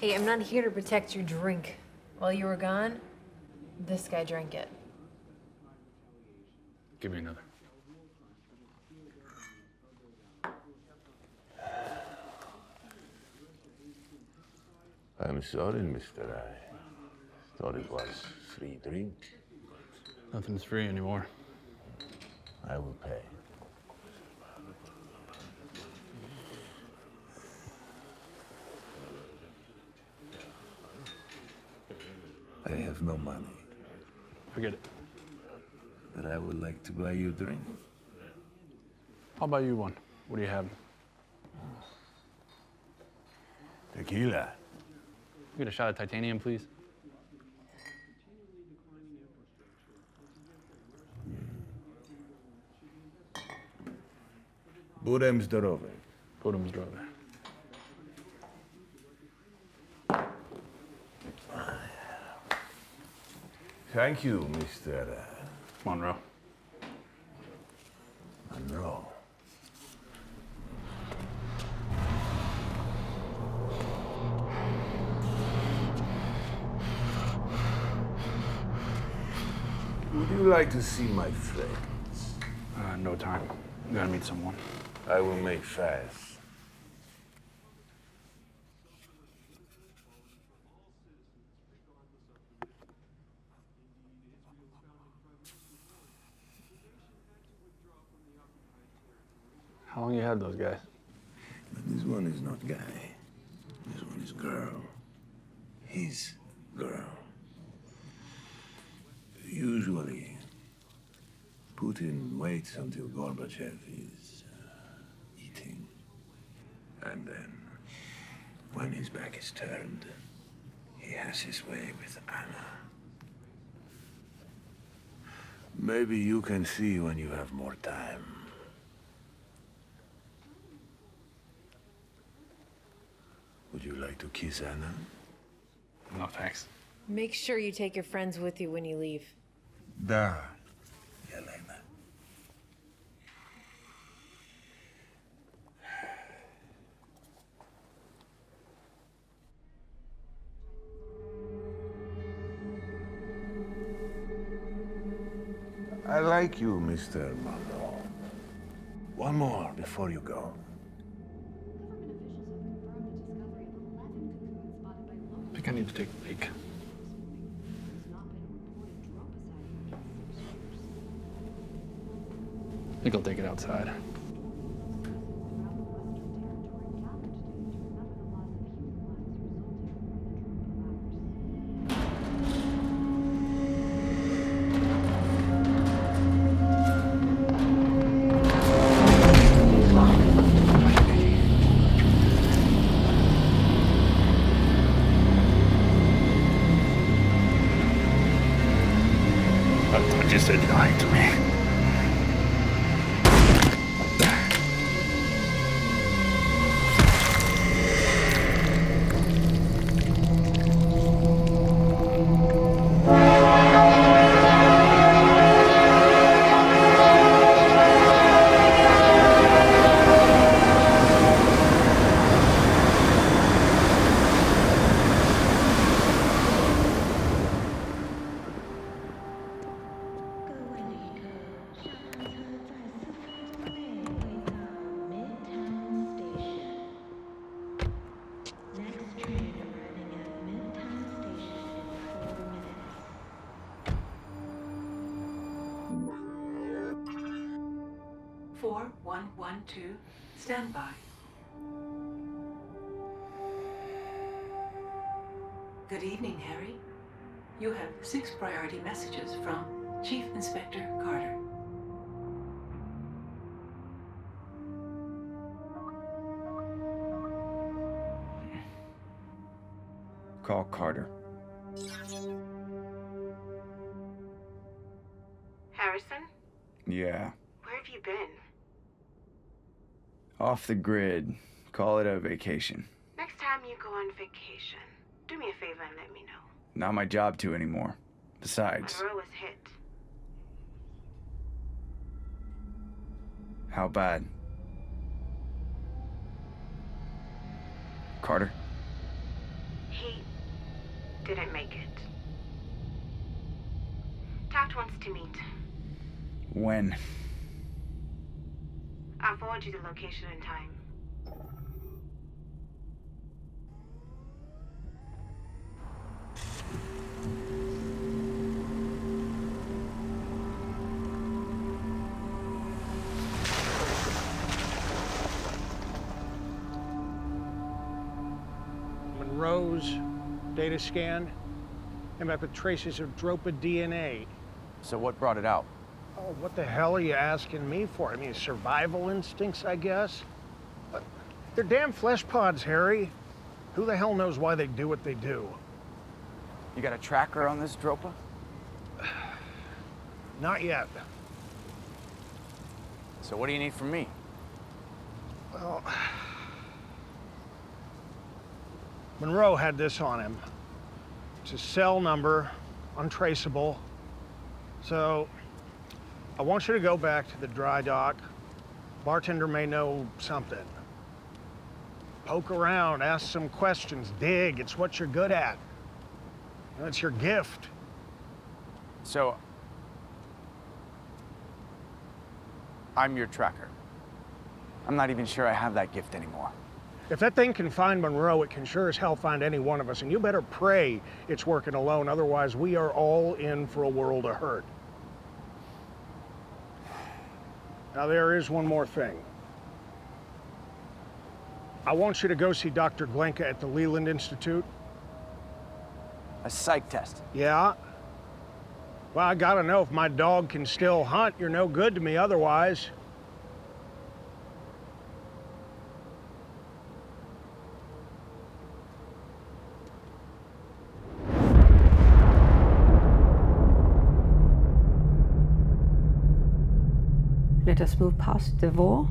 Hey, I'm not here to protect your drink. While you were gone, this guy drank it. Give me another. I'm sorry, mister. I thought it was free drink. Nothing's free anymore. I will pay. I have no money, Forget it. but I would like to buy you a drink. I'll buy you one. What do you have? Tequila. Get a shot of titanium, please. Budem zdrowy. Budem zdrowy. Thank you, Mr. Monroe. Monroe. Would you like to see my friends? No time. I'm gonna meet someone. I will make fast. How long you had those guys? But this one is not guy. This one is girl. His girl. Usually, Putin waits until Gorbachev is eating. And then, when his back is turned, he has his way with Anna. Maybe you can see when you have more time. Would you like to kiss Anna? No, thanks. Make sure you take your friends with you when you leave. Da, Yelena. I like you, Mr. Monroe. One more before you go. I think I need to take a leak. I think I'll take it outside. I thought you said you lied to me. Stand by. Good evening, Harry. You have 6 priority messages from Chief Inspector Carter. Call Carter. Harrison? Yeah. Where have you been? Off the grid. Call it a vacation. Next time you go on vacation, do me a favor and let me know. Not my job to anymore. Besides, Monroe was hit. how bad? He didn't make it. Taft wants to meet. When? I'll forward you the location and time. Monroe's data scan came back with traces of Dropa DNA. So what brought it out? Oh, what the hell are you asking me for? I mean, survival instincts, I guess? But they're damn flesh pods, Harry. Who the hell knows why they do what they do? You got a tracker on this Dropa? Not yet. So what do you need from me? Well, Monroe had this on him. It's a cell number, untraceable. So, I want you to go back to the dry dock. Bartender may know something. Poke around, ask some questions, dig. It's what you're good at. That's your gift. So, I'm your tracker. I'm not even sure I have that gift anymore. If that thing can find Monroe, it can sure as hell find any one of us, and you better pray it's working alone, otherwise we are all in for a world of hurt. Now there is one more thing. I want you to go see Dr. Glenka at the Leland Institute. A psych test. Yeah? Well, I gotta know if my dog can still hunt. You're no good to me otherwise. Let us move past the war.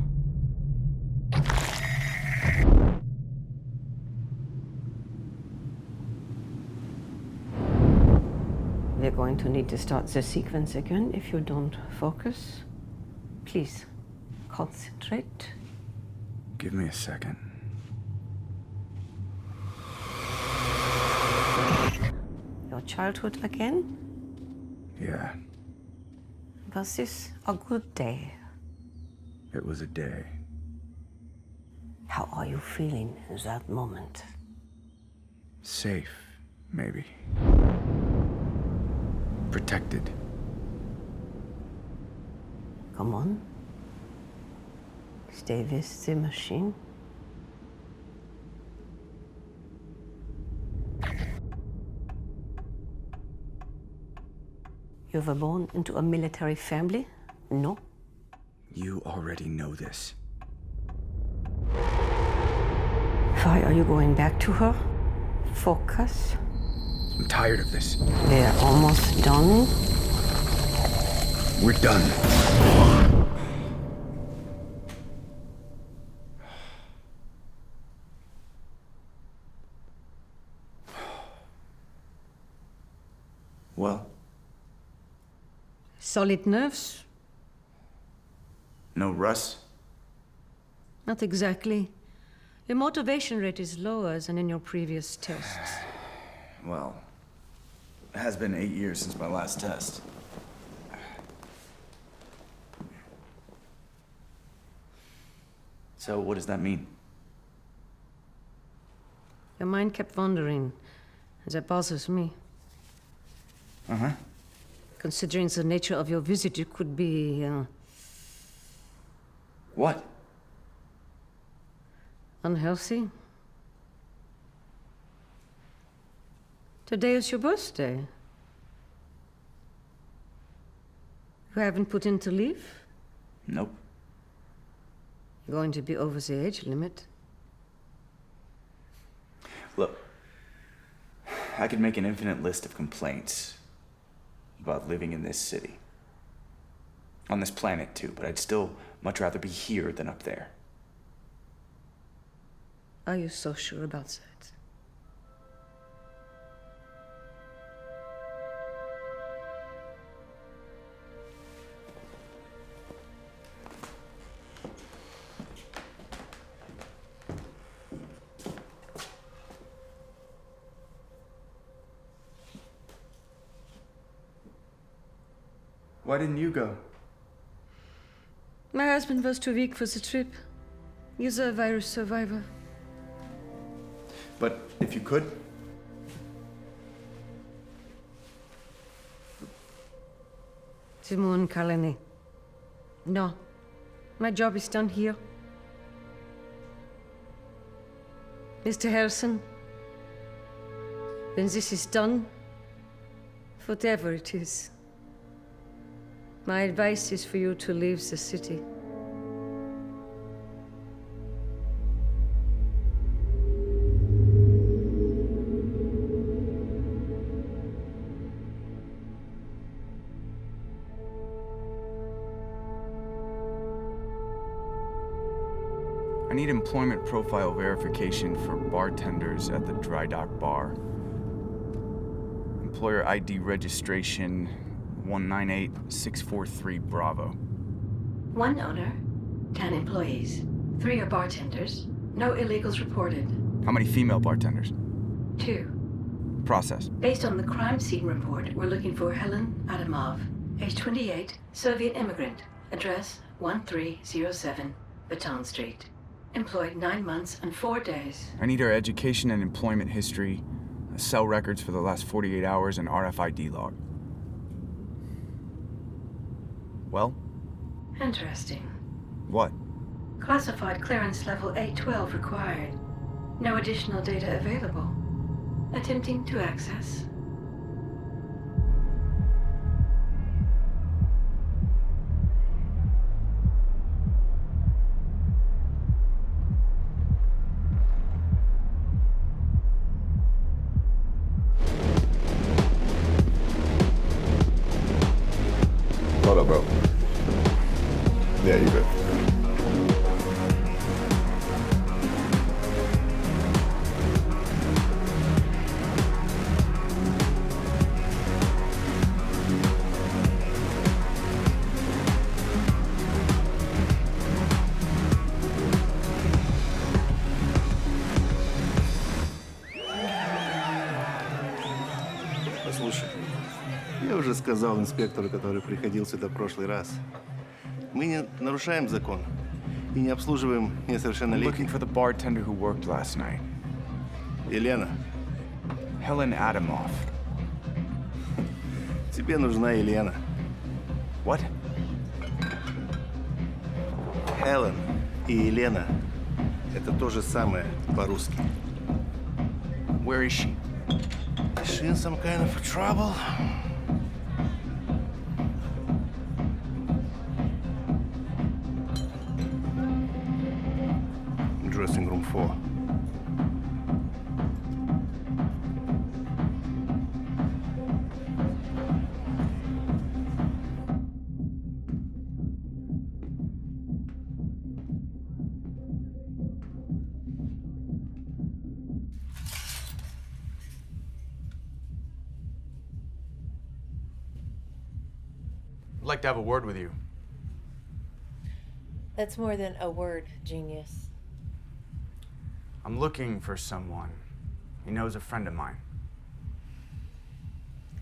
We're going to need to start the sequence again if you don't focus. Please, concentrate. Give me a second. Your childhood again? Yeah, Was this a good day? it was a day. How are you feeling in that moment? Safe, maybe. Protected. Come on. Stay with the machine. You were born into a military family? No? You already know this. Why are you going back to her? Focus. I'm tired of this. We're almost done. We're done. Well, Solid nerves? no Russ? Not exactly. Your motivation rate is lower than in your previous tests. Well, it has been 8 years since my last test. So what does that mean? Your mind kept wandering. That bothers me. Uh-huh. Considering the nature of your visit, you could be, What? unhealthy. Today is your birthday. You haven't put in to leave? Nope. You're going to be over the age limit. Look, I could make an infinite list of complaints about living in this city. On this planet, too, but I'd still much rather be here than up there. Are you so sure about that? Why didn't you go? My husband was too weak for the trip. He's a virus survivor. But if you could? Simone Kalani. No. My job is done here. Mr. Harrison, when this is done, whatever it is, my advice is for you to leave the city. I need employment profile verification for bartenders at the Dry Dock Bar. Employer ID registration 198643 Bravo. 1 owner, 10 employees. 3 are bartenders. No illegals reported. How many female bartenders? 2. Process. Based on the crime scene report, we're looking for Helen Adamov, age 28, Soviet immigrant. Address 1307 Baton Street. Employed 9 months and 4 days. I need her education and employment history, cell records for the last 48 hours, and RFID log. Well? Interesting. What? Classified clearance level 812 required. No additional data available. Attempting to access. Hold up, bro. Yeah, you good. Послушай, я уже сказал инспектору, который приходил сюда в прошлый раз. Мы не нарушаем закон и не обслуживаем I'm looking несовершеннолетних. for the bartender who worked last night. Елена, Helen Adamov. тебе нужна Елена. What? Хелен и Елена — это то же самое по-русски. Where is she? Is she in some kind of trouble? Dressing room 4. I'd like to have a word with you. That's more than a word, genius. I'm looking for someone. He knows a friend of mine.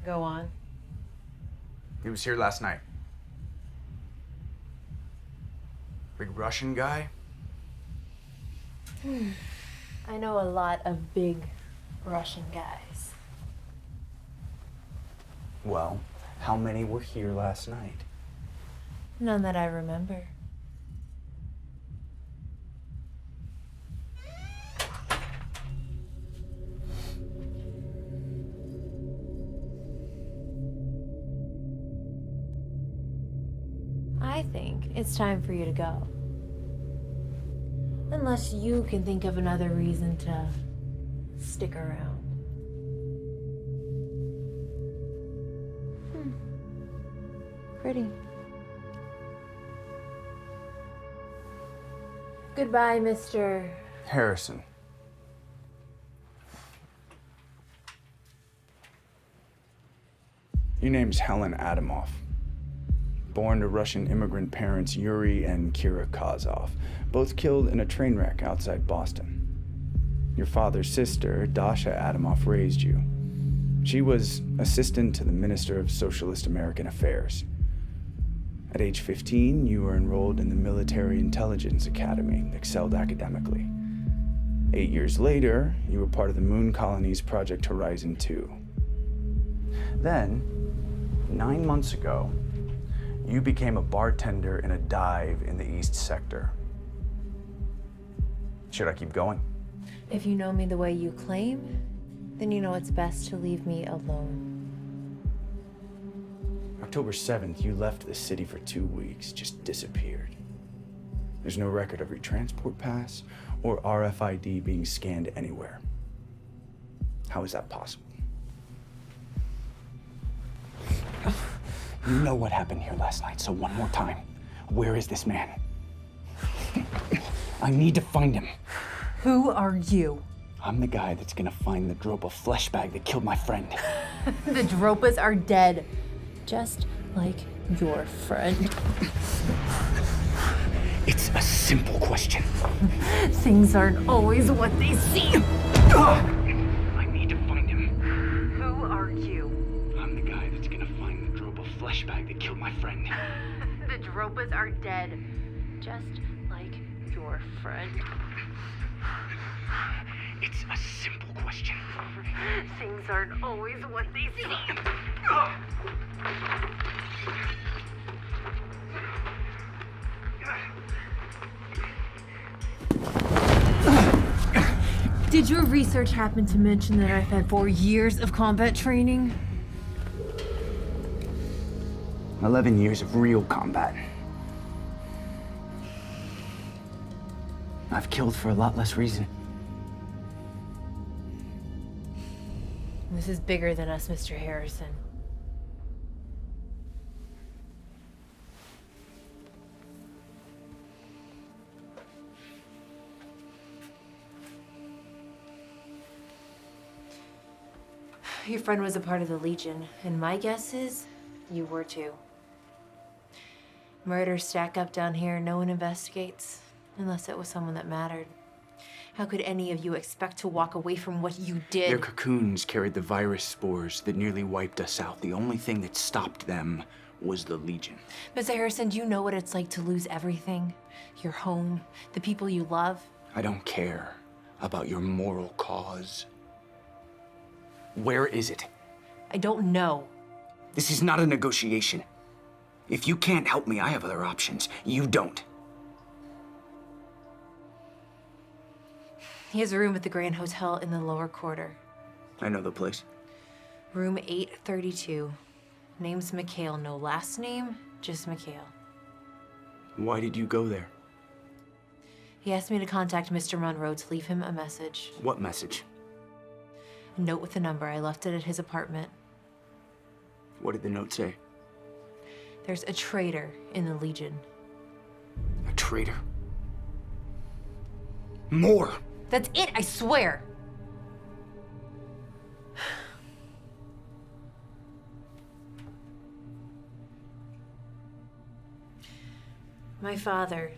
Go on. He was here last night. Big Russian guy? I know a lot of big Russian guys. Well, how many were here last night? None that I remember. I think it's time for you to go. Unless you can think of another reason to stick around. Pretty. Goodbye, Mr. Harrison. Your name's Helen Adamov. Born to Russian immigrant parents Yuri and Kira Kozov, both killed in a train wreck outside Boston. Your father's sister, Dasha Adamov, raised you. She was assistant to the Minister of Socialist American Affairs. At age 15, you were enrolled in the Military Intelligence Academy, excelled academically. 8 years later, you were part of the Moon Colony's Project Horizon 2. Then, 9 months ago, you became a bartender in a dive in the East Sector. Should I keep going? If you know me the way you claim, then you know it's best to leave me alone. October 7th, you left the city for 2 weeks, just disappeared. There's no record of your transport pass or RFID being scanned anywhere. How is that possible? You know what happened here last night, so one more time. Where is this man? I need to find him. Who are you? I'm the guy that's gonna find the Dropa flesh bag that killed my friend. The Dropas are dead. Just like your friend. It's a simple question. Things aren't always what they seem. I need to find him. Who are you? I'm the guy that's gonna find the Dropa flesh bag that killed my friend. The Dropas are dead. Just like your friend. It's a simple question. Things aren't always what they seem. Did your research happen to mention that I've had 4 years of combat training? 11 years of real combat. I've killed for a lot less reason. This is bigger than us, Mr. Harrison. Your friend was a part of the Legion, and my guess is you were too. Murders stack up down here, no one investigates, unless it was someone that mattered. How could any of you expect to walk away from what you did? Their cocoons carried the virus spores that nearly wiped us out. The only thing that stopped them was the Legion. Mr. Harrison, do you know what it's like to lose everything? Your home, the people you love? I don't care about your moral cause. Where is it? I don't know. This is not a negotiation. If you can't help me, I have other options. You don't. He has a room at the Grand Hotel in the lower quarter. I know the place. Room 832. Name's Mikhail, no last name, just Mikhail. Why did you go there? He asked me to contact Mr. Monroe to leave him a message. What message? A note with a number. I left it at his apartment. What did the note say? There's a traitor in the Legion. A traitor? More! That's it, I swear! My father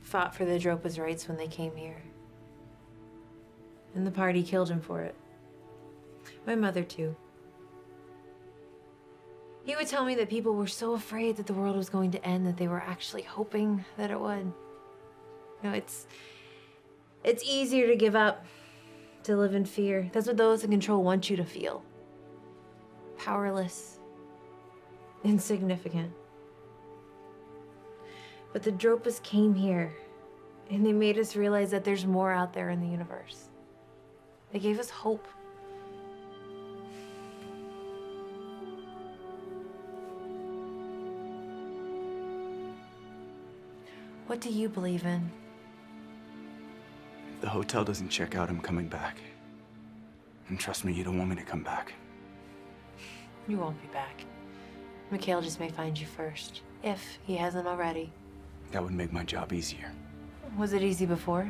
fought for the Dropa's rights when they came here. And the party killed him for it. My mother, too. He would tell me that people were so afraid that the world was going to end that they were actually hoping that it would. You know, it's easier to give up, to live in fear. That's what those in control want you to feel. Powerless, insignificant. But the Dropas came here, and they made us realize that there's more out there in the universe. They gave us hope. What do you believe in? If the hotel doesn't check out, I'm coming back. And trust me, you don't want me to come back. You won't be back. Mikhail just may find you first, if he hasn't already. That would make my job easier. Was it easy before?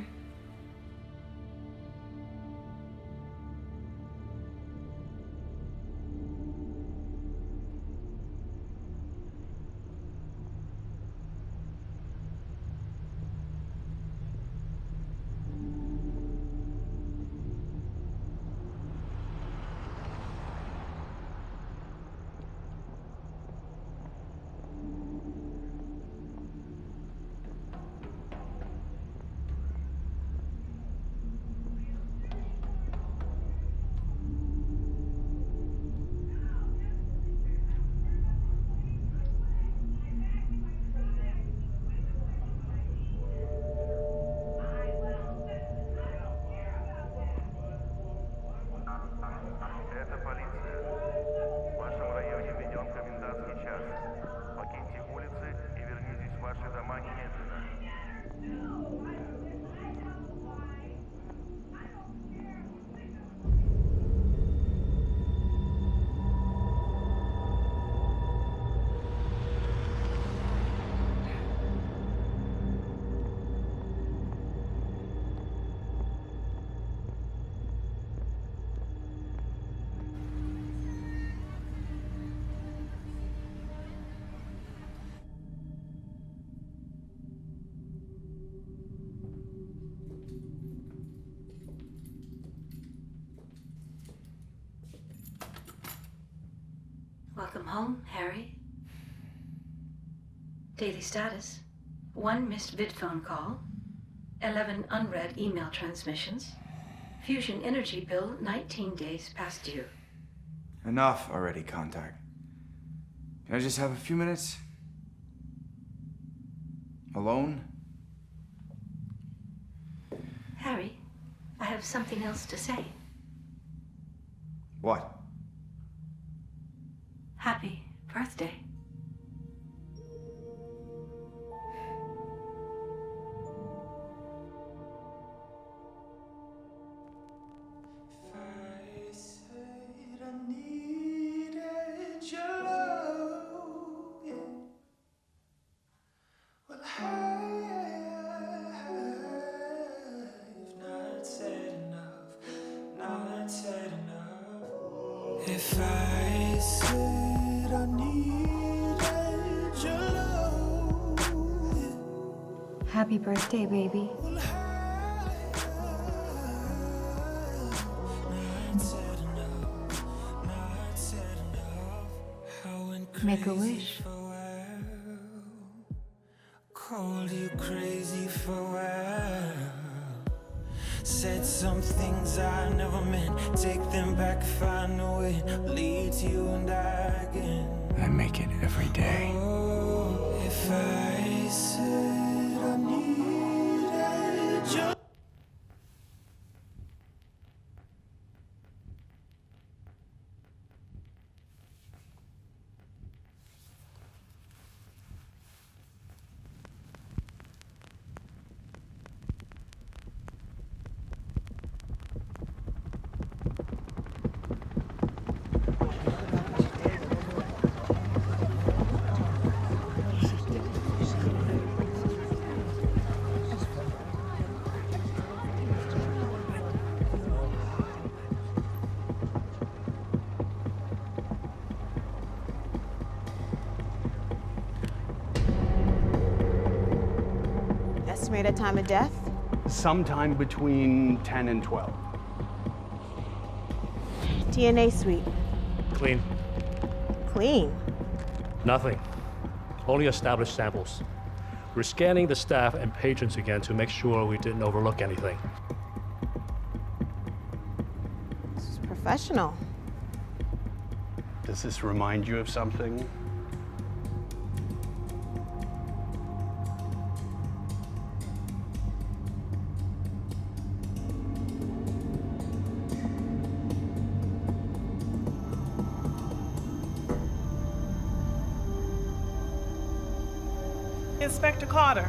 home, Harry? Daily status. 1 missed vid phone call. 11 unread email transmissions. Fusion energy bill 19 days past due. Enough already, Contact. Can I just have a few minutes? Alone? Harry, I have something else to say. What? Happy birthday. If I said I needed your love. Happy birthday, baby. Make a wish. Called you crazy for a while. Said some things I never meant. Take them back, find a way. Lead you and I again. I make it every day. Oh, if I said I needed your Estimated time of death? Sometime between 10 and 12. DNA sweep. Clean. Clean. Nothing. Only established samples. We're scanning the staff and patrons again to make sure we didn't overlook anything. This is professional. Does this remind you of something? Inspector Carter.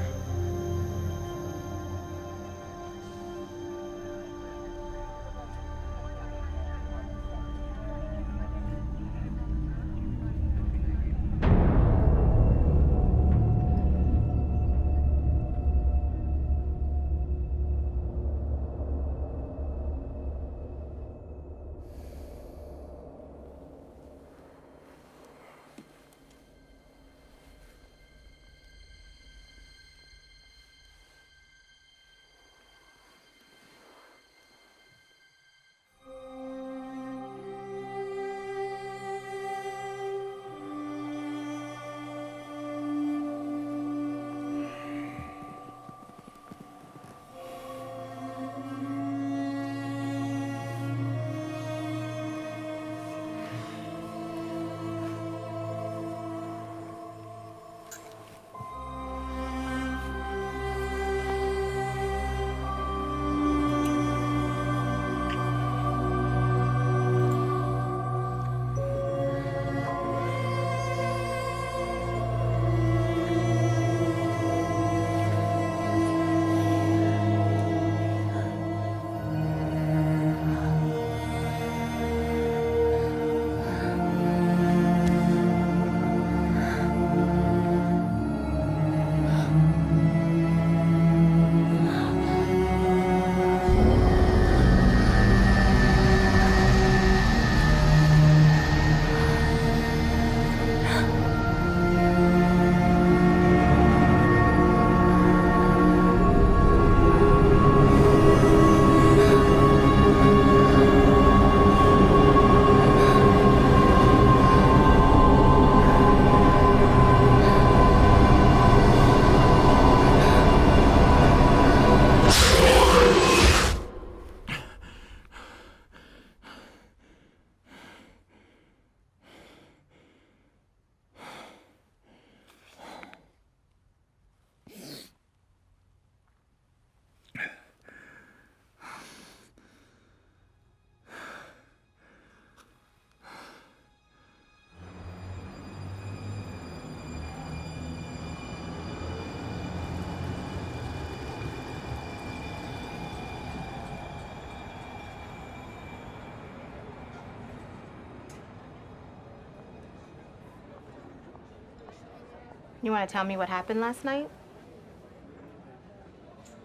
You want to tell me what happened last night?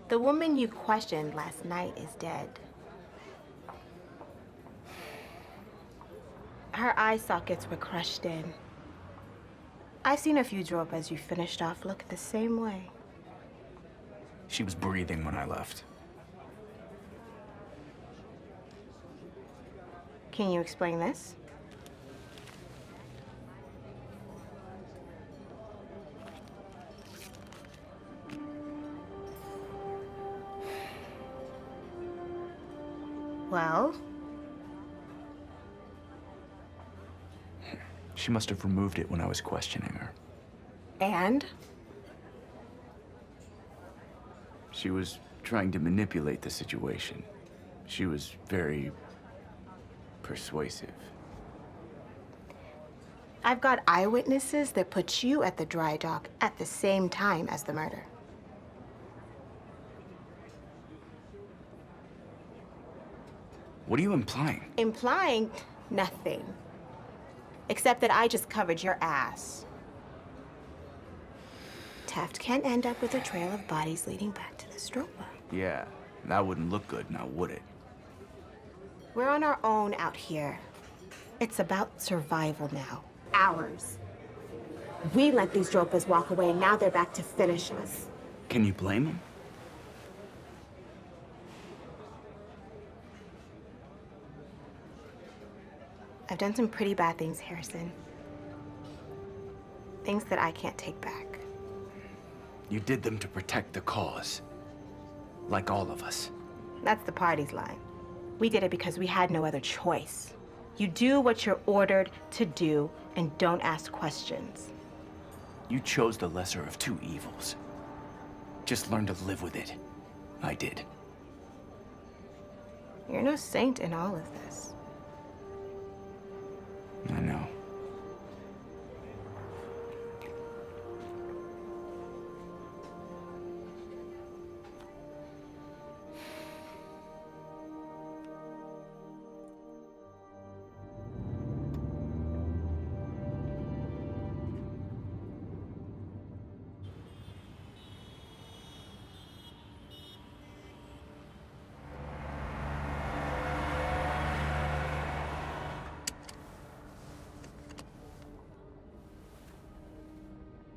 The woman you questioned last night is dead. Her eye sockets were crushed in. I've seen a few dropas you finished off look the same way. She was breathing when I left. Can you explain this? Well? She must have removed it when I was questioning her. And? She was trying to manipulate the situation. She was very persuasive. I've got eyewitnesses that put you at the dry dock at the same time as the murder. What are you implying? Implying nothing. Except that I just covered your ass. Taft can't end up with a trail of bodies leading back to the Stropa. Yeah, that wouldn't look good now, would it? We're on our own out here. It's about survival now. Ours. We let these Dropas walk away, and now they're back to finish us. Can you blame them? I've done some pretty bad things, Harrison. Things that I can't take back. You did them to protect the cause. Like all of us. That's the party's line. We did it because we had no other choice. You do what you're ordered to do and don't ask questions. You chose the lesser of two evils. Just learn to live with it. I did. You're no saint in all of this. I know.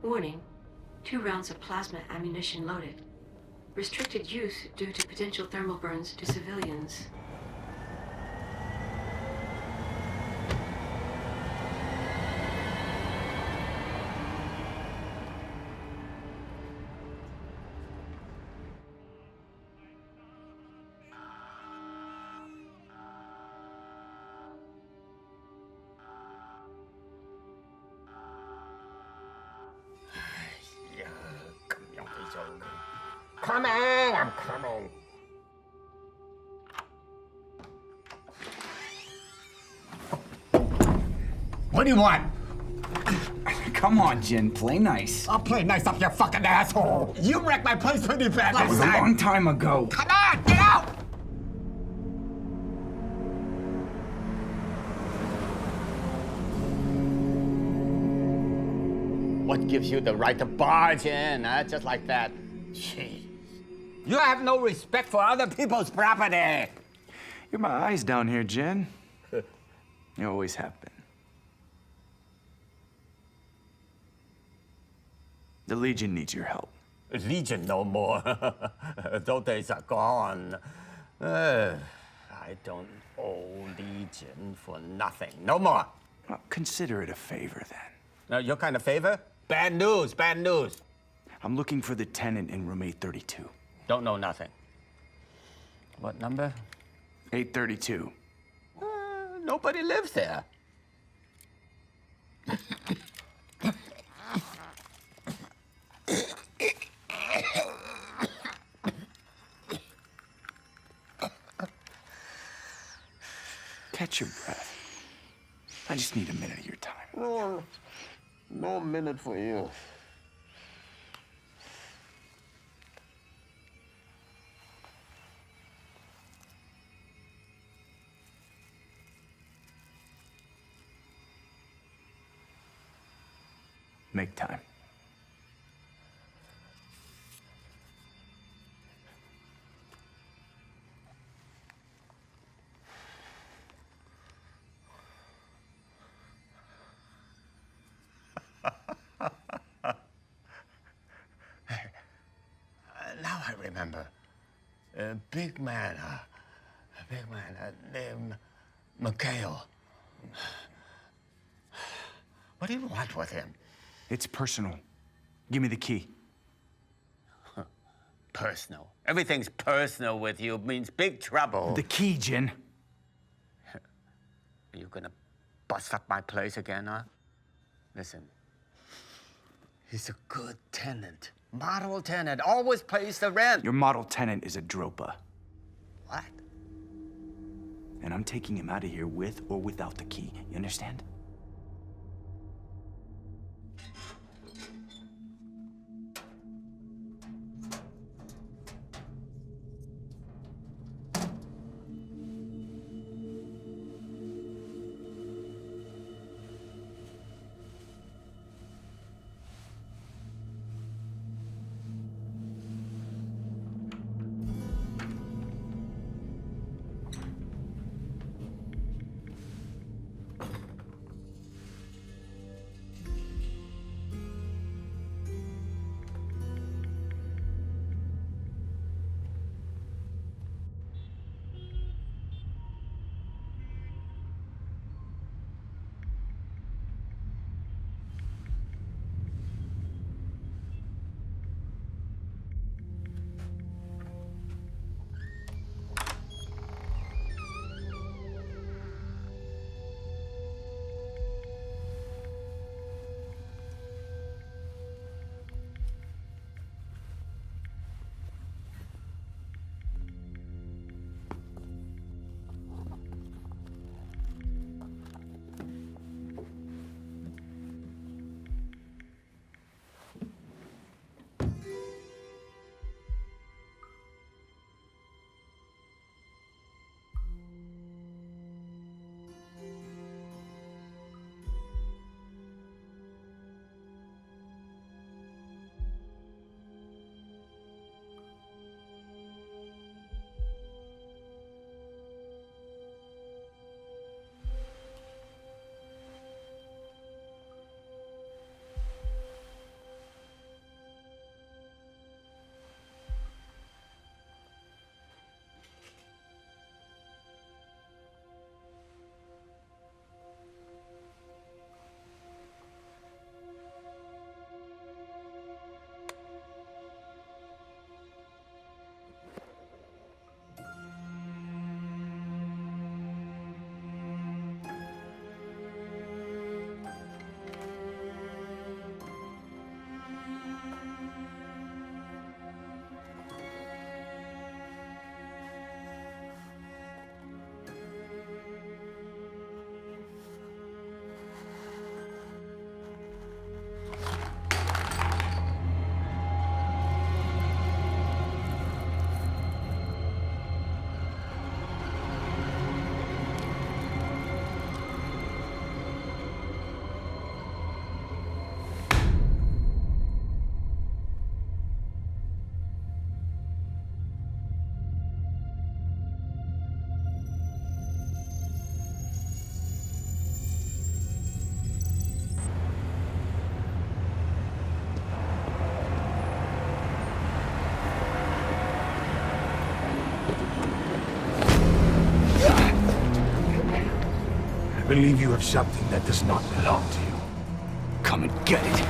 Warning, 2 rounds of plasma ammunition loaded. Restricted use due to potential thermal burns to civilians. Coming! I'm coming. What do you want? Come on, Jin, play nice. I'll play nice up your fucking asshole. You wrecked my place pretty bad That last was a time. long time ago. Come on, get out! What gives you the right to barge in, huh? Just like that? Jeez. You have no respect for other people's property. You're my eyes down here, Jin. You always have been. The Legion needs your help. Legion no more. Those days are gone. I don't owe Legion for nothing. No more. Well, consider it a favor, then. Now, your kind of favor? Bad news, bad news. I'm looking for the tenant in room 832. Don't know nothing. What number? 832. Nobody lives there. Catch your breath. I just need a minute of your time. No, no minute for you. Make time. remember. A big man named Mikhail. What do you want with him? It's personal. Give me the key. Personal. Everything's personal with you means big trouble. The key, Jin. Are you gonna bust up my place again, huh? Listen, he's a good tenant. Model tenant, always pays the rent. Your model tenant is a dropa. What? And I'm taking him out of here with or without the key. You understand? I believe you have something that does not belong to you. Come and get it.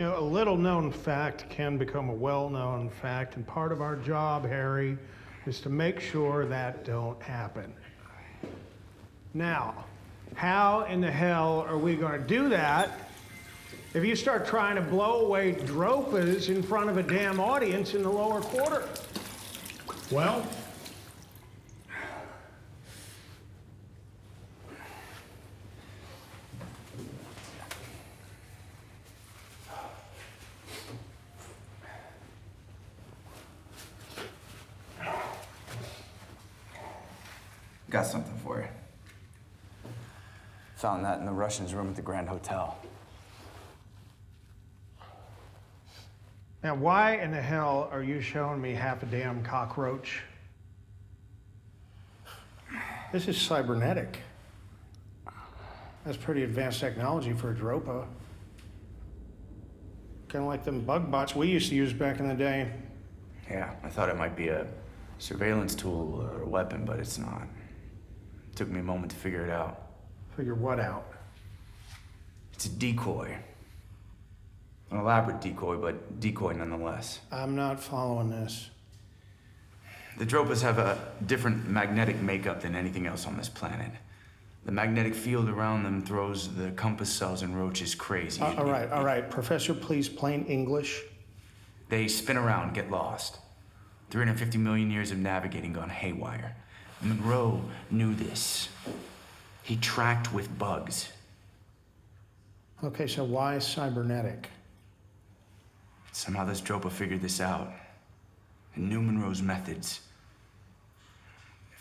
You know, a little-known fact can become a well-known fact, and part of our job, Harry, is to make sure that don't happen. Now, how in the hell are we going to do that if you start trying to blow away dropas in front of a damn audience in the lower quarter? Well, got something for you. Found that in the Russians' room at the Grand Hotel. now why in the hell are you showing me half a damn cockroach? This is cybernetic. That's pretty advanced technology for a dropa. Kind of like them bug bots we used to use back in the day. Yeah, I thought it might be a surveillance tool or a weapon, but it's not. It took me a moment to figure it out. Figure what out? It's a decoy. An elaborate decoy, but decoy nonetheless. I'm not following this. The dropas have a different magnetic makeup than anything else on this planet. The magnetic field around them throws the compass cells and roaches crazy. All right. Professor, please, plain English. They spin around, get lost. 350 million years of navigating gone haywire. Monroe knew this. He tracked with bugs. Okay, so why cybernetic? Somehow this dropa figured this out and knew Monroe's methods.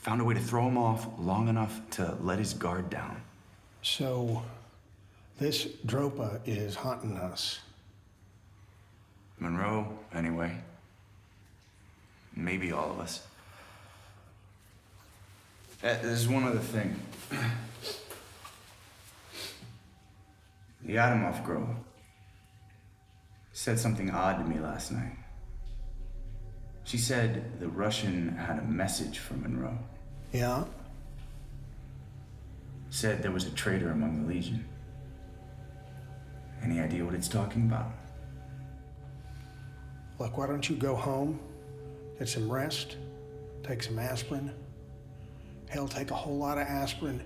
Found a way to throw him off long enough to let his guard down. So, this dropa is hunting us. Monroe, anyway. Maybe all of us. There's one other thing. The Adamov girl said something odd to me last night. She said the Russian had a message for Monroe. Yeah? Said there was a traitor among the Legion. Any idea what it's talking about? Look, why don't you go home, get some rest, take some aspirin. Hell, take a whole lot of aspirin.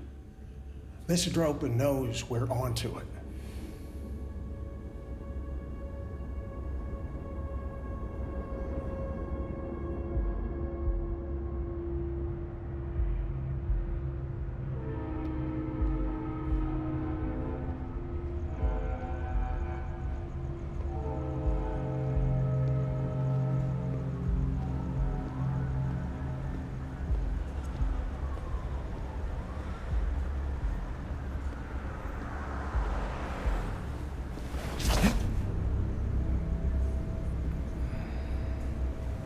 This dropa knows we're onto it.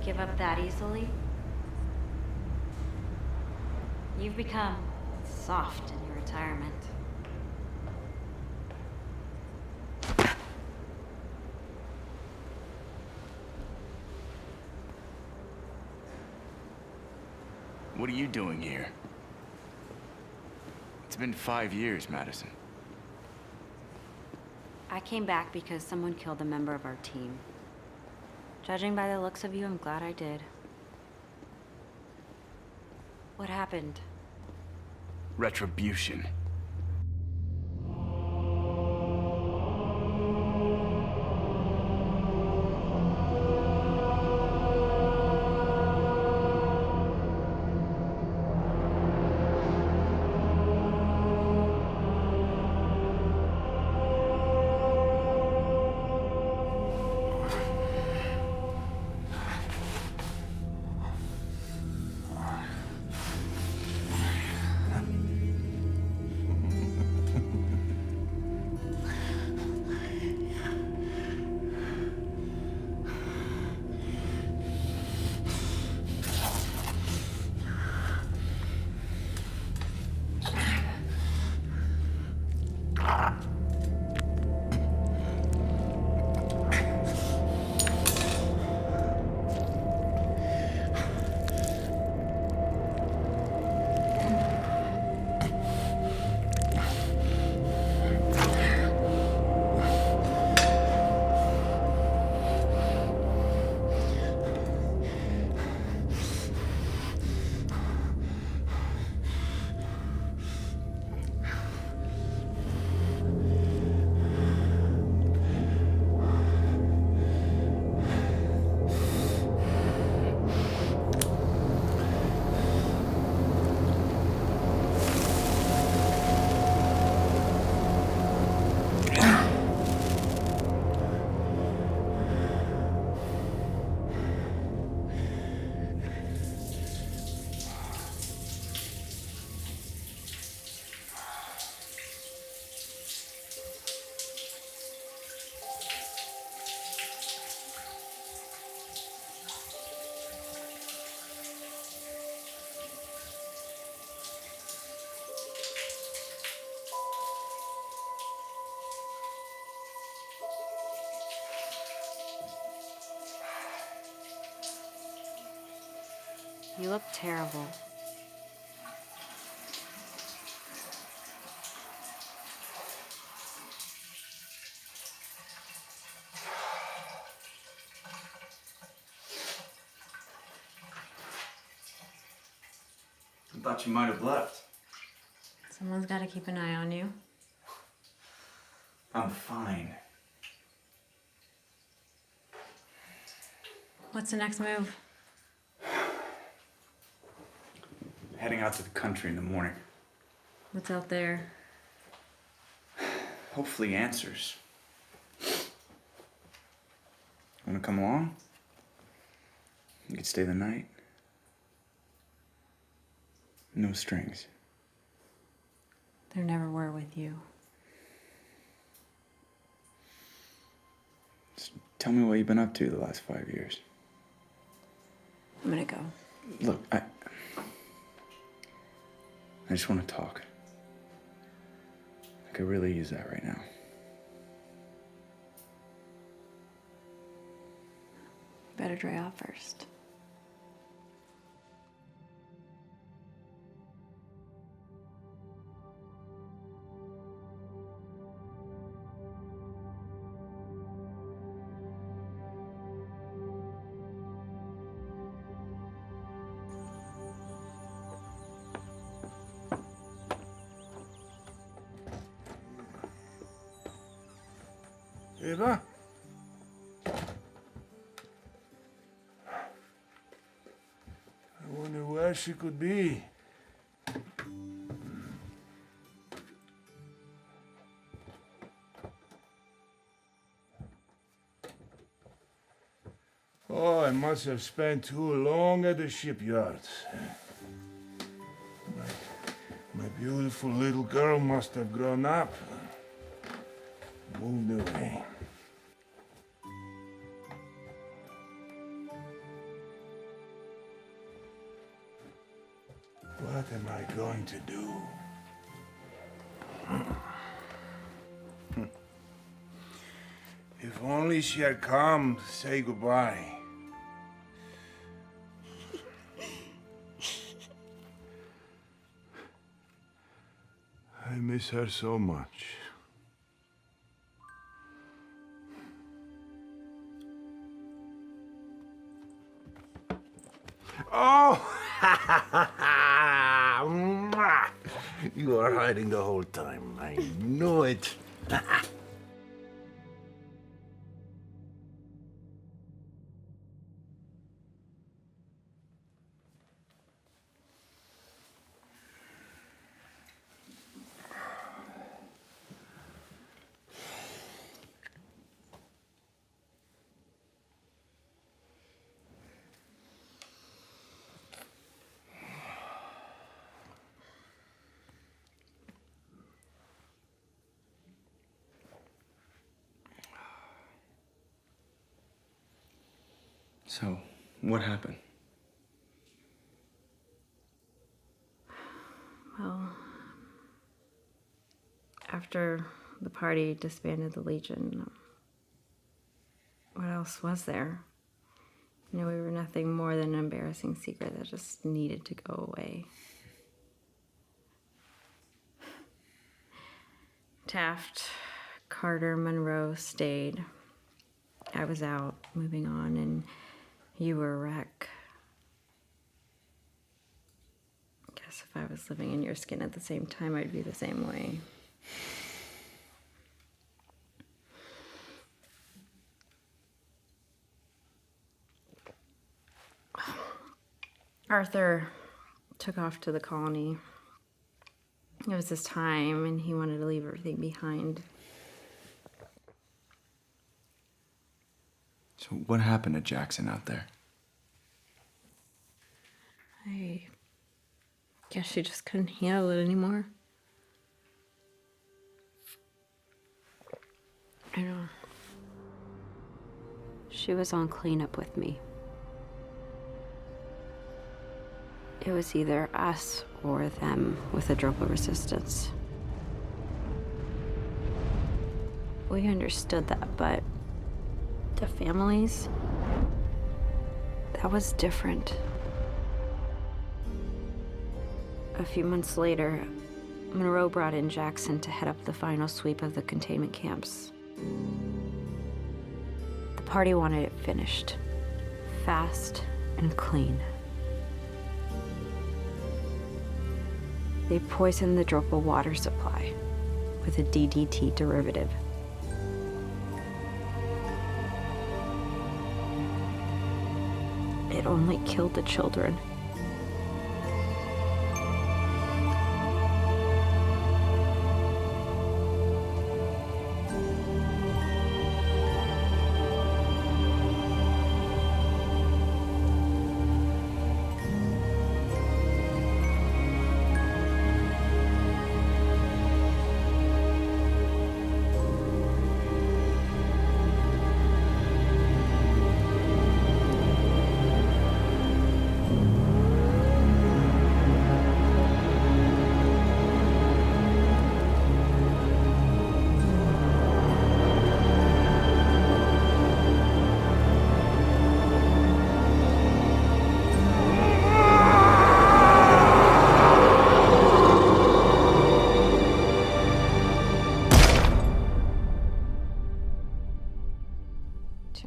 Give up that easily? You've become soft in your retirement. What are you doing here? It's been 5 years, Madison. I came back because someone killed a member of our team. Judging by the looks of you, I'm glad I did. What happened? Retribution. You look terrible. I thought you might have left. Someone's got to keep an eye on you. I'm fine. What's the next move? Heading out to the country in the morning. What's out there? Hopefully answers. Wanna come along? You could stay the night. No strings. There never were with you. Just tell me what you've been up to the last 5 years. I'm gonna go. Look, I just want to talk. I could really use that right now. Better dry off first. Eva? I wonder where she could be. Oh, I must have spent too long at the shipyard. My beautiful little girl must have grown up. Moved away. What am I going to do? If only she had come to say goodbye. I miss her so much. Oh! You were hiding the whole time. I knew it. So, what happened? Well, after the party disbanded the Legion, what else was there? You know, we were nothing more than an embarrassing secret that just needed to go away. Taft, Carter, Monroe stayed. I was out, moving on, and you were a wreck. I guess if I was living in your skin at the same time, I'd be the same way. Arthur took off to the colony. It was his time, and he wanted to leave everything behind. So what happened to Jackson out there? I guess she just couldn't handle it anymore. I know. She was on cleanup with me. It was either us or them with a drop of resistance. We understood that, but the families, that was different. A few months later, Monroe brought in Jackson to head up the final sweep of the containment camps. The party wanted it finished, fast and clean. They poisoned the Dropa water supply with a DDT derivative. It only killed the children.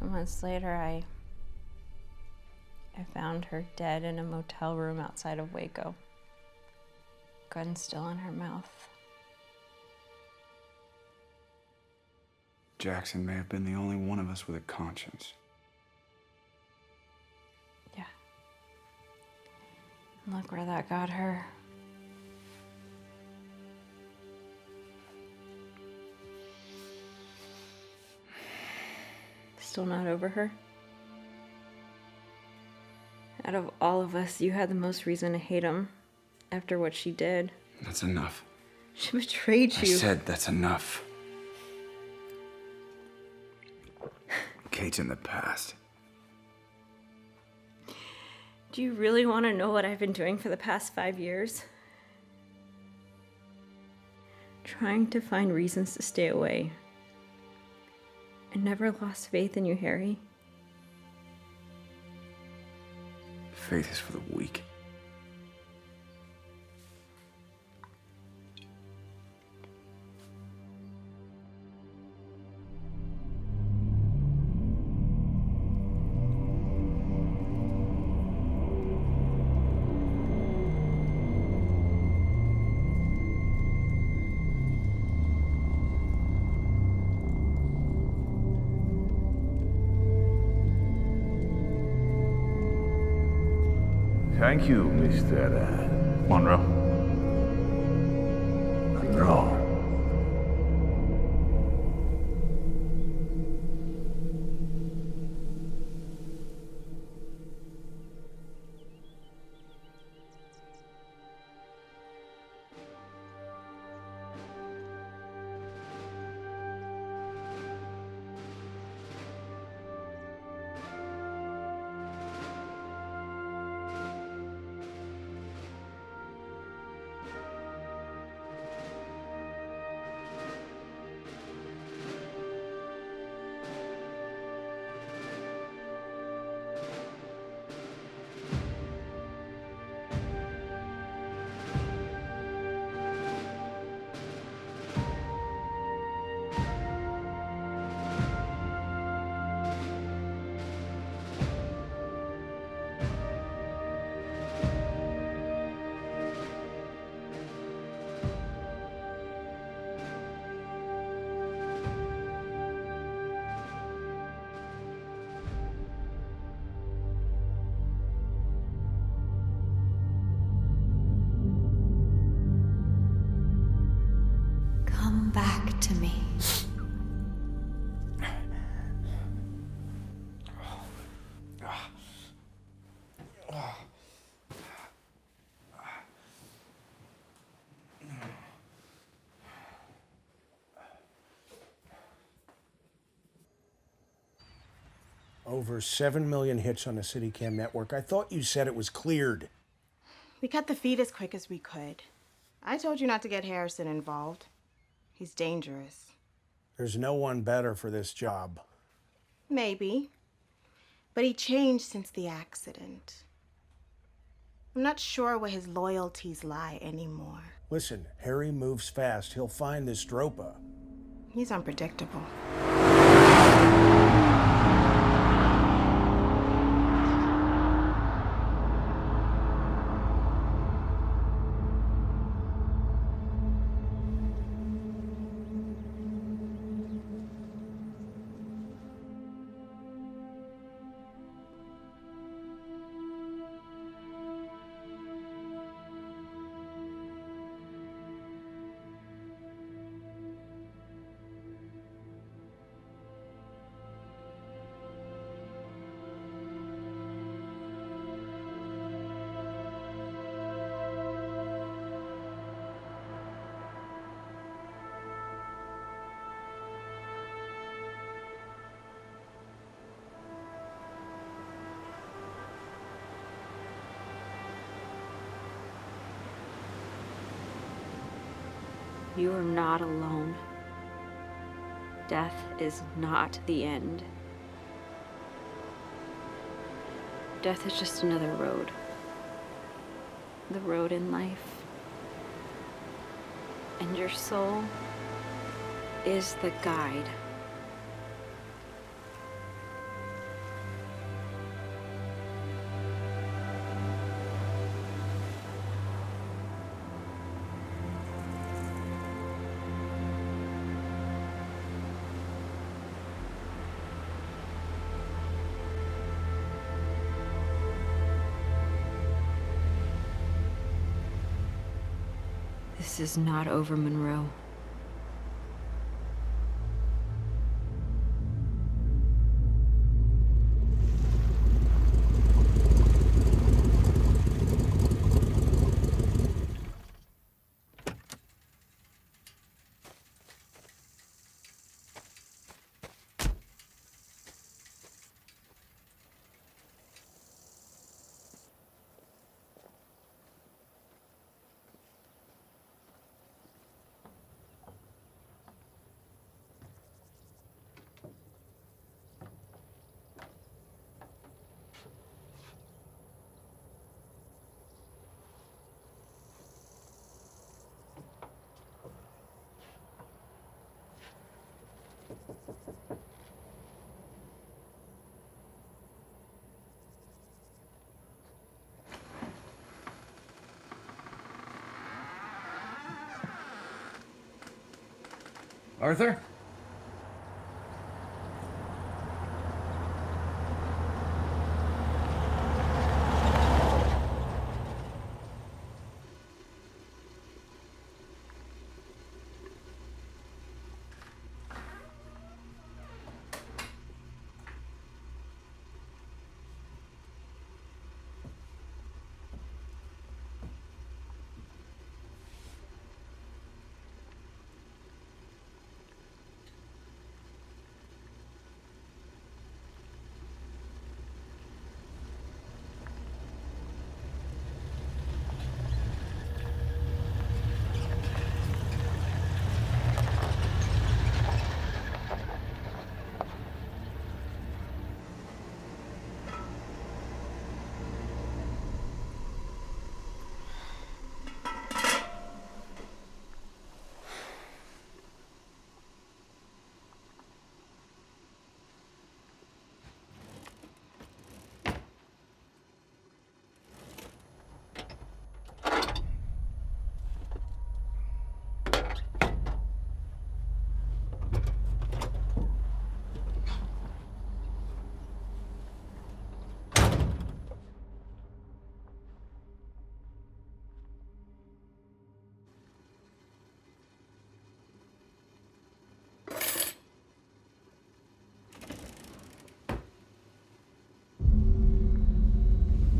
Months later, I found her dead in a motel room outside of Waco. Gun still in her mouth. Jackson may have been the only one of us with a conscience. Yeah. And look where that got her. Still not over her? Out of all of us, you had the most reason to hate him after what she did. That's enough. She betrayed you. I said that's enough. Kate's in the past. Do you really want to know what I've been doing for the past 5 years? Trying to find reasons to stay away. I never lost faith in you, Harry. Faith is for the weak. Thank you, Mr. Monroe. Monroe. Back to me. Over 7 million hits on the CityCam network. I thought you said it was cleared. We cut the feed as quick as we could. I told you not to get Harrison involved. He's dangerous. There's no one better for this job. Maybe. But he changed since the accident. I'm not sure where his loyalties lie anymore. Listen, Harry moves fast. He'll find this Dropa. He's unpredictable. You are not alone. Death is not the end. Death is just another road. The road in life. And your soul is the guide. This is not over, Monroe. Arthur?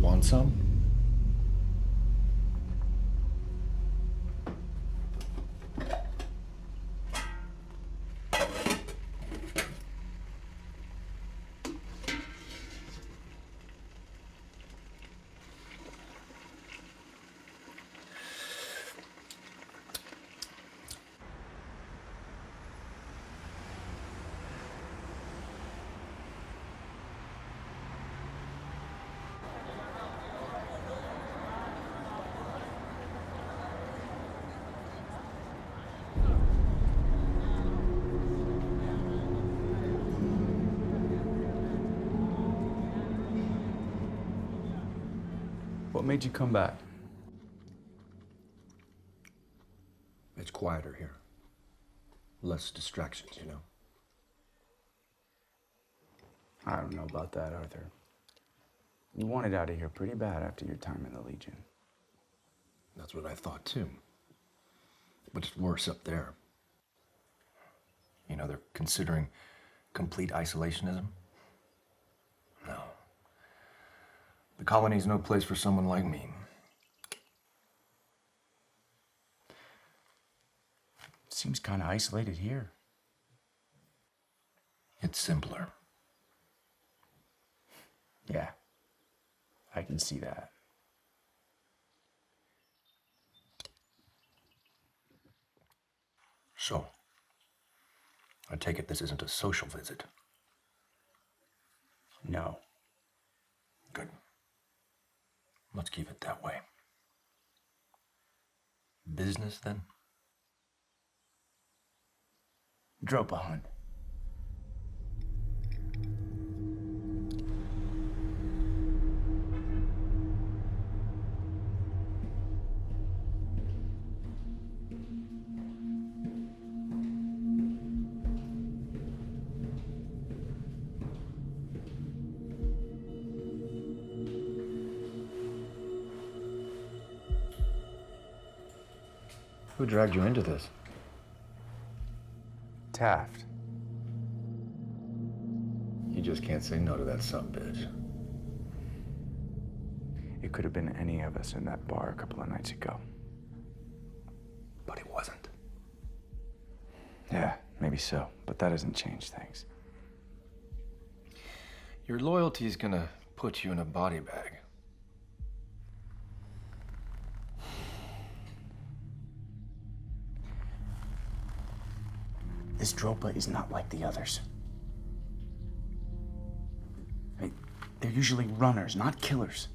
Want some? What made you come back? It's quieter here. Less distractions, you know? I don't know about that, Arthur. You wanted out of here pretty bad after your time in the Legion. That's what I thought too. But it's worse up there. You know, they're considering complete isolationism. No. The colony's no place for someone like me. Seems kind of isolated here. It's simpler. Yeah, I can see that. So, I take it this isn't a social visit. No. Good. Let's keep it that way. Business, then? Dropa hunt. Who dragged you into this? Taft. You just can't say no to that sumbitch. It could have been any of us in that bar a couple of nights ago. But it wasn't. Yeah, maybe so, but that doesn't change things. Your loyalty's gonna put you in a body bag. This Dropa is not like the others. I mean, they're usually runners, not killers.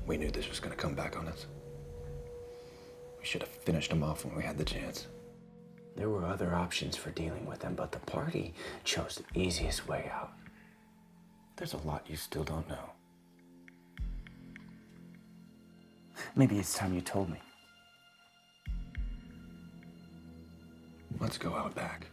We knew this was gonna come back on us. We should have finished them off when we had the chance. There were other options for dealing with them, but the party chose the easiest way out. There's a lot you still don't know. Maybe it's time you told me. Let's go out back.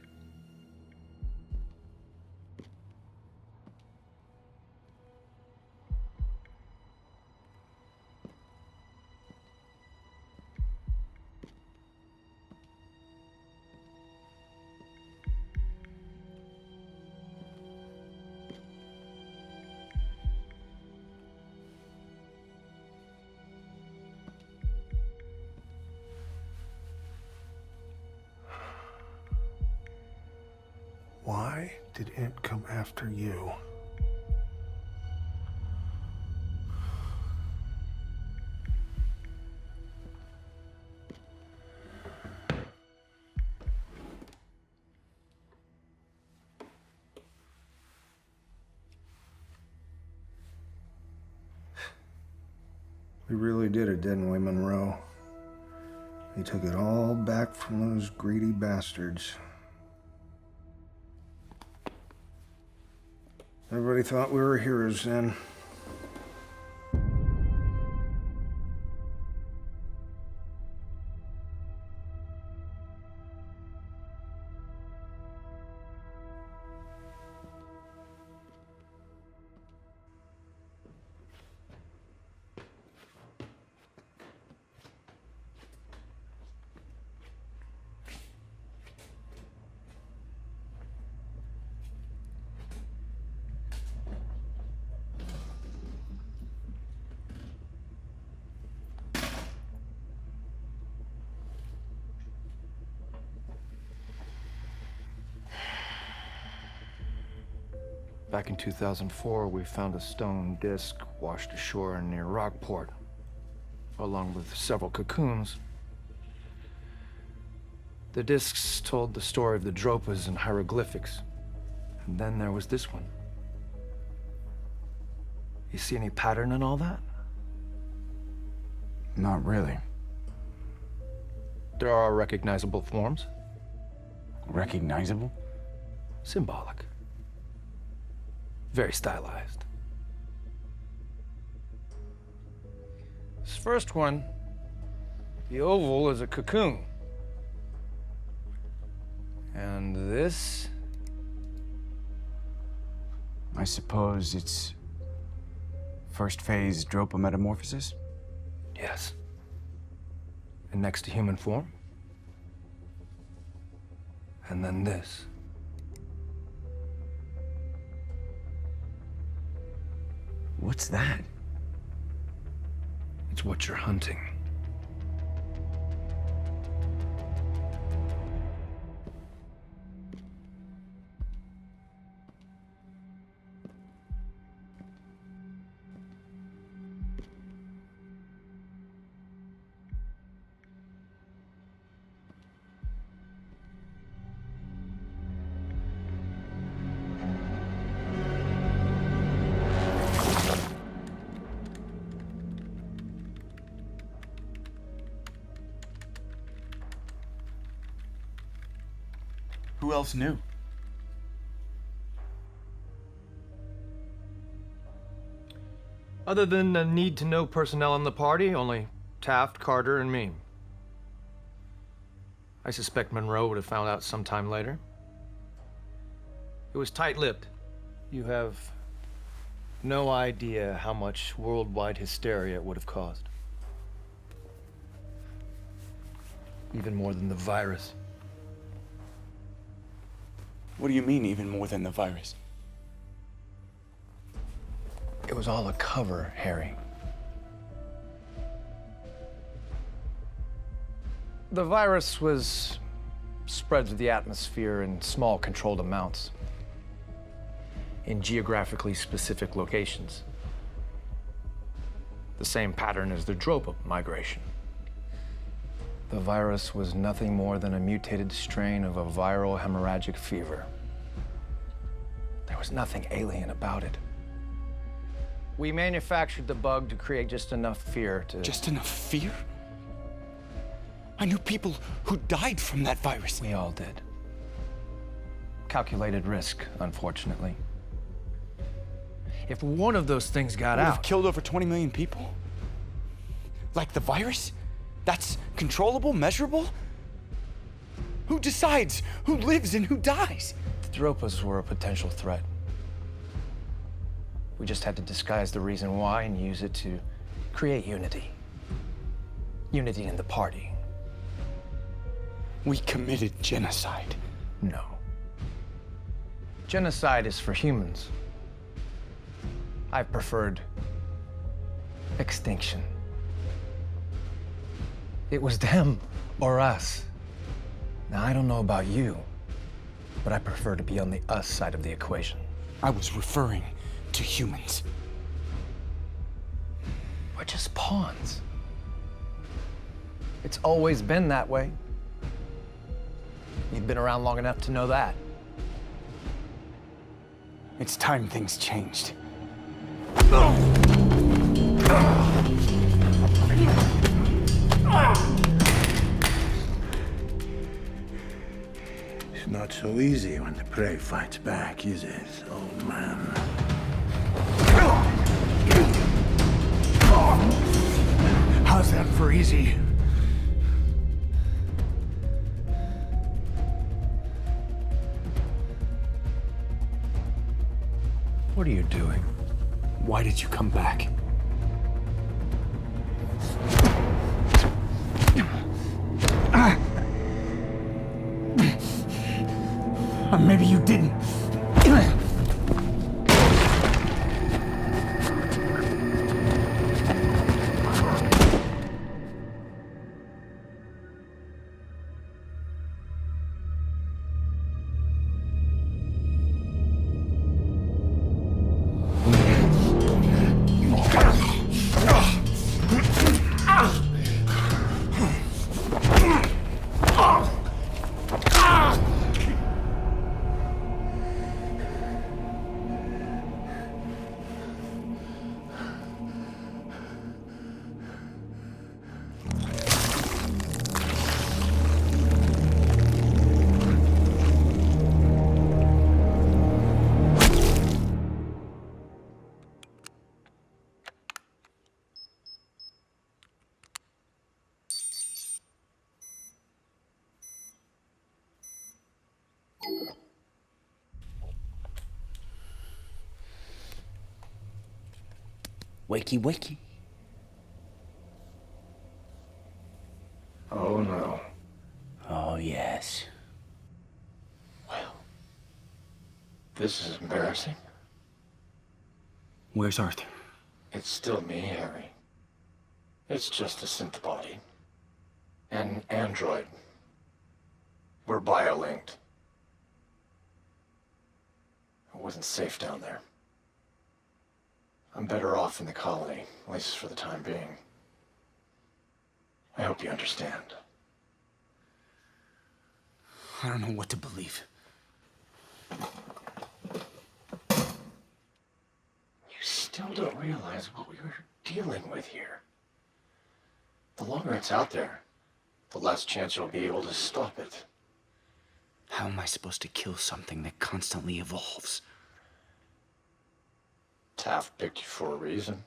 Why did it come after you? We really did it, didn't we, Monroe? We took it all back from those greedy bastards. Everybody thought we were heroes then. Back in 2004, we found a stone disc washed ashore near Rockport, along with several cocoons. The discs told the story of the Dropas in hieroglyphics. And then there was this one. You see any pattern in all that? Not really. There are recognizable forms. Recognizable? Symbolic. Very stylized. first one, the oval is a cocoon. And this? I suppose it's first phase dropometamorphosis? Yes. And next to human form? And then this. What's that? It's what you're hunting. Who else knew? Other than the need-to-know personnel in the party, only Taft, Carter, and me. I suspect Monroe would have found out sometime later. It was tight-lipped. You have no idea how much worldwide hysteria it would have caused. Even more than the virus. What do you mean, even more than the virus? It was all a cover, Harry. The virus was spread through the atmosphere in small, controlled amounts, in geographically specific locations. The same pattern as the Dropa migration. The virus was nothing more than a mutated strain of a viral hemorrhagic fever. There was nothing alien about it. We manufactured the bug to create just enough fear to... Just enough fear? I knew people who died from that virus. We all did. Calculated risk, unfortunately. If one of those things got Would out... have killed over 20 million people? Like the virus? That's controllable, measurable? Who decides who lives and who dies? The Dropas were a potential threat. We just had to disguise the reason why and use it to create unity. Unity in the party. We committed genocide. No. Genocide is for humans. I preferred extinction. It was them or us. Now, I don't know about you, but I prefer to be on the us side of the equation. I was referring to humans. We're just pawns. It's always been that way. You've been around long enough to know that. It's time things changed. It's not so easy when the prey fights back, is it, old man? How's that for easy? What are you doing? Why did you come back? Maybe you didn't. Wakey, wakey. Oh, no. Oh, yes. Well, this is embarrassing. Where's Arthur? It's still me, Harry. It's just a synth body. An android. We're biolinked. It wasn't safe down there. I'm better off in the colony, at least for the time being. I hope you understand. I don't know what to believe. You still don't realize what we were dealing with here. The longer it's out there, the less chance you'll be able to stop it. How am I supposed to kill something that constantly evolves? Taft picked you for a reason.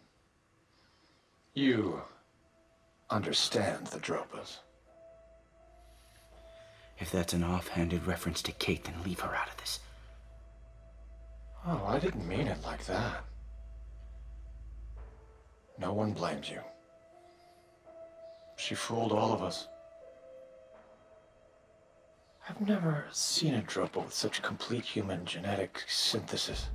You understand the Dropas. If that's an offhanded reference to Kate, then leave her out of this. Oh, I didn't mean it like that. No one blames you. She fooled all of us. I've never seen a Dropa with such complete human genetic synthesis.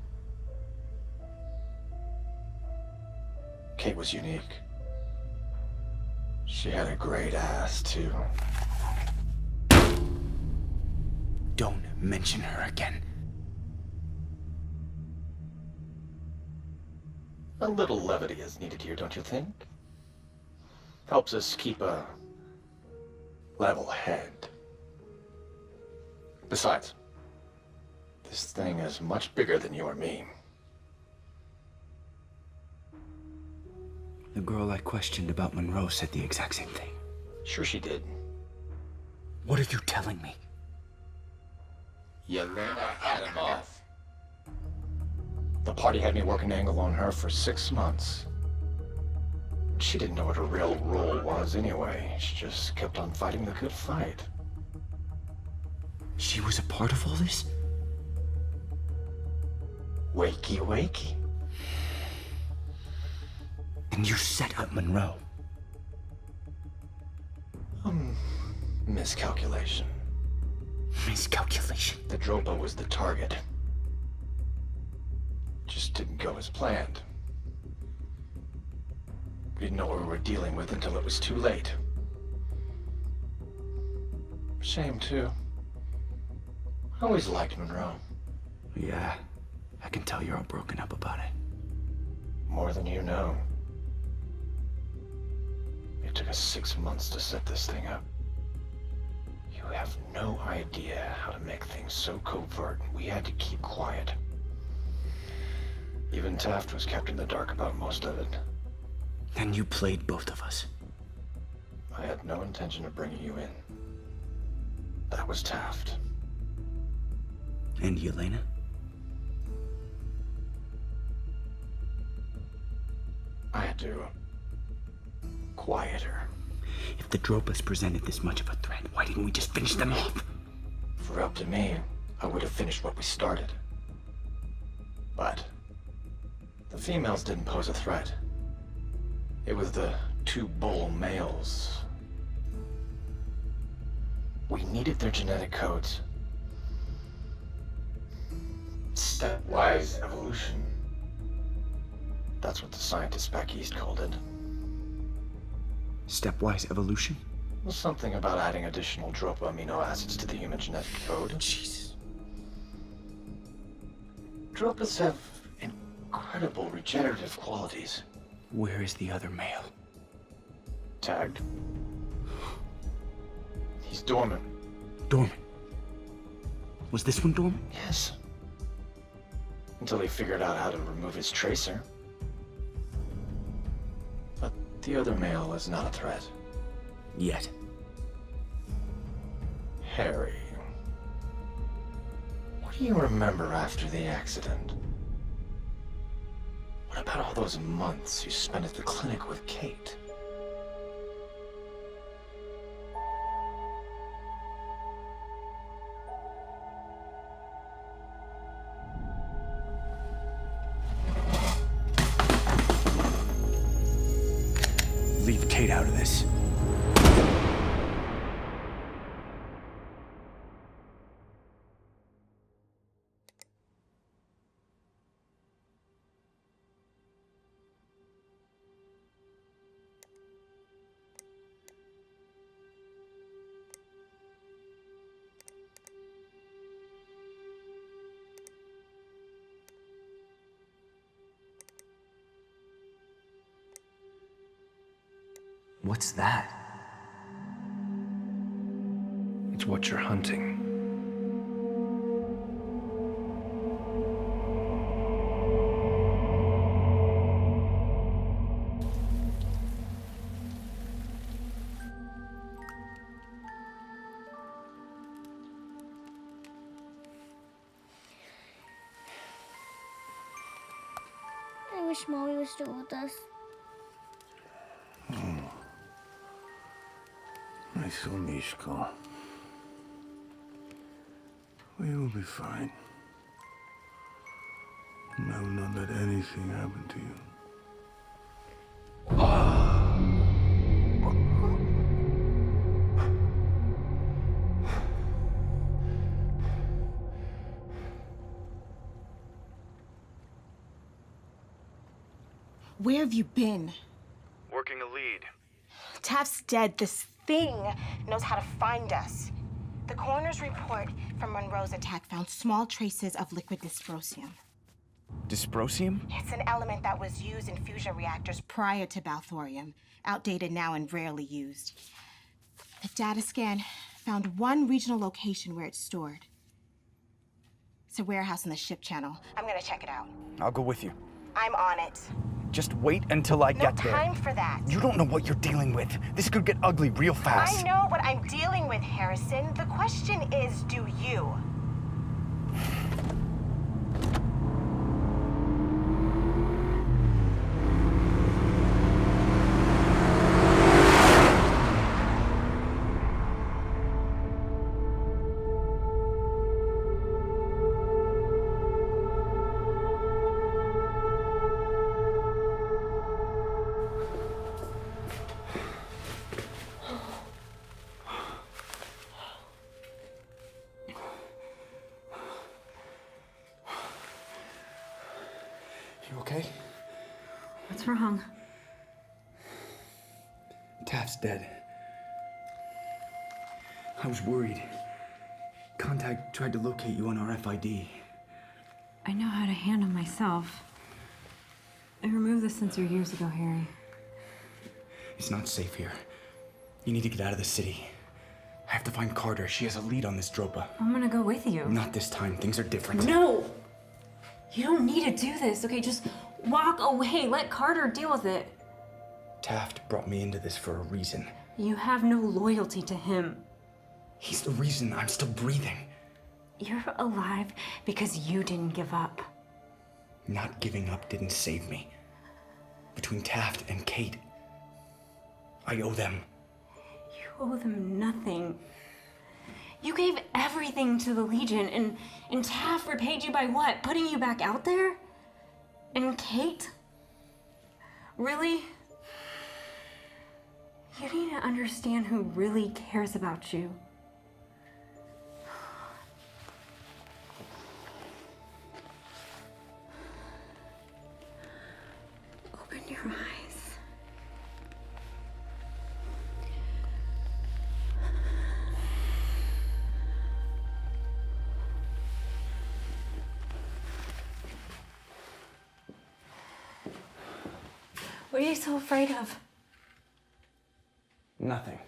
Kate was unique. She had a great ass, too. Don't mention her again. A little levity is needed here, don't you think? Helps us keep a level head. Besides, this thing is much bigger than you or me. The girl I questioned about Monroe said the exact same thing. Sure she did. What are you telling me? Yelena Adamov. The party had me work an angle on her for 6 months. She didn't know what her real role was anyway. She just kept on fighting the good fight. She was a part of all this? Wakey, wakey. And you set up Monroe. Miscalculation. Miscalculation? The Dropa was the target. Just didn't go as planned. We didn't know what we were dealing with until it was too late. Shame, too. I always liked Monroe. Yeah, I can tell you're all broken up about it. More than you know. It took us 6 months to set this thing up. You have no idea how to make things so covert. We had to keep quiet. Even Taft was kept in the dark about most of it. And you played both of us. I had no intention of bringing you in. That was Taft. And Yelena? I had to quiet her. If the Dropas presented this much of a threat, why didn't we just finish them off? If it were up to me, I would have finished what we started. But the females didn't pose a threat. It was the 2 bull males. We needed their genetic codes. Stepwise evolution. That's what the scientists back east called it. Stepwise evolution? Well, something about adding additional Dropa amino acids to the human genetic code. Jesus. Dropas have incredible regenerative qualities. Where is the other male? Tagged. He's dormant. Dormant? Was this one dormant? Yes. Until he figured out how to remove his tracer. But the other male is not a threat. Yet. Harry. What do you remember after the accident? What about all those months you spent at the clinic with Kate? leave Kate out of this. What's that? It's what you're hunting. I wish Mommy was still with us. My son Mishko. We will be fine. And I will not let anything happen to you. Where have you been? Working a lead. Taft's dead. This thing knows how to find us. The coroner's report from Monroe's attack found small traces of liquid dysprosium. Dysprosium? It's an element that was used in fusion reactors prior to balthorium, outdated now and rarely used. The data scan found one regional location where it's stored. It's a warehouse in the ship channel. I'm gonna check it out. I'll go with you. I'm on it. Just wait until I get there. No time for that. You don't know what you're dealing with. This could get ugly real fast. I know what I'm dealing with, Harrison. The question is, do you? You okay? What's wrong? Taft's dead. I was worried. Contact tried to locate you on RFID. I know how to handle myself. I removed the sensor years ago, Harry. It's not safe here. You need to get out of the city. I have to find Carter. She has a lead on this Dropa. I'm gonna go with you. Not this time. Things are different. No! You don't need to do this, okay? Just walk away. Let Carter deal with it. Taft brought me into this for a reason. You have no loyalty to him. He's the reason I'm still breathing. You're alive because you didn't give up. Not giving up didn't save me. Between Taft and Kate, I owe them. You owe them nothing. You gave everything to the Legion, and Taft repaid you by what? Putting you back out there? And Kate? Really? You need to understand who really cares about you. Open your eyes. What are you so afraid of? Nothing.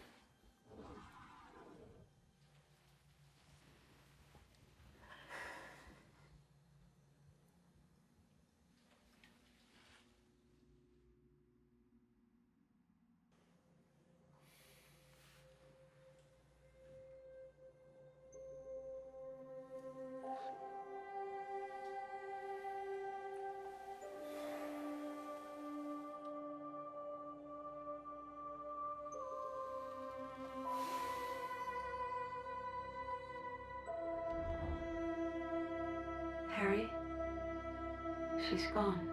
Harry, she's gone.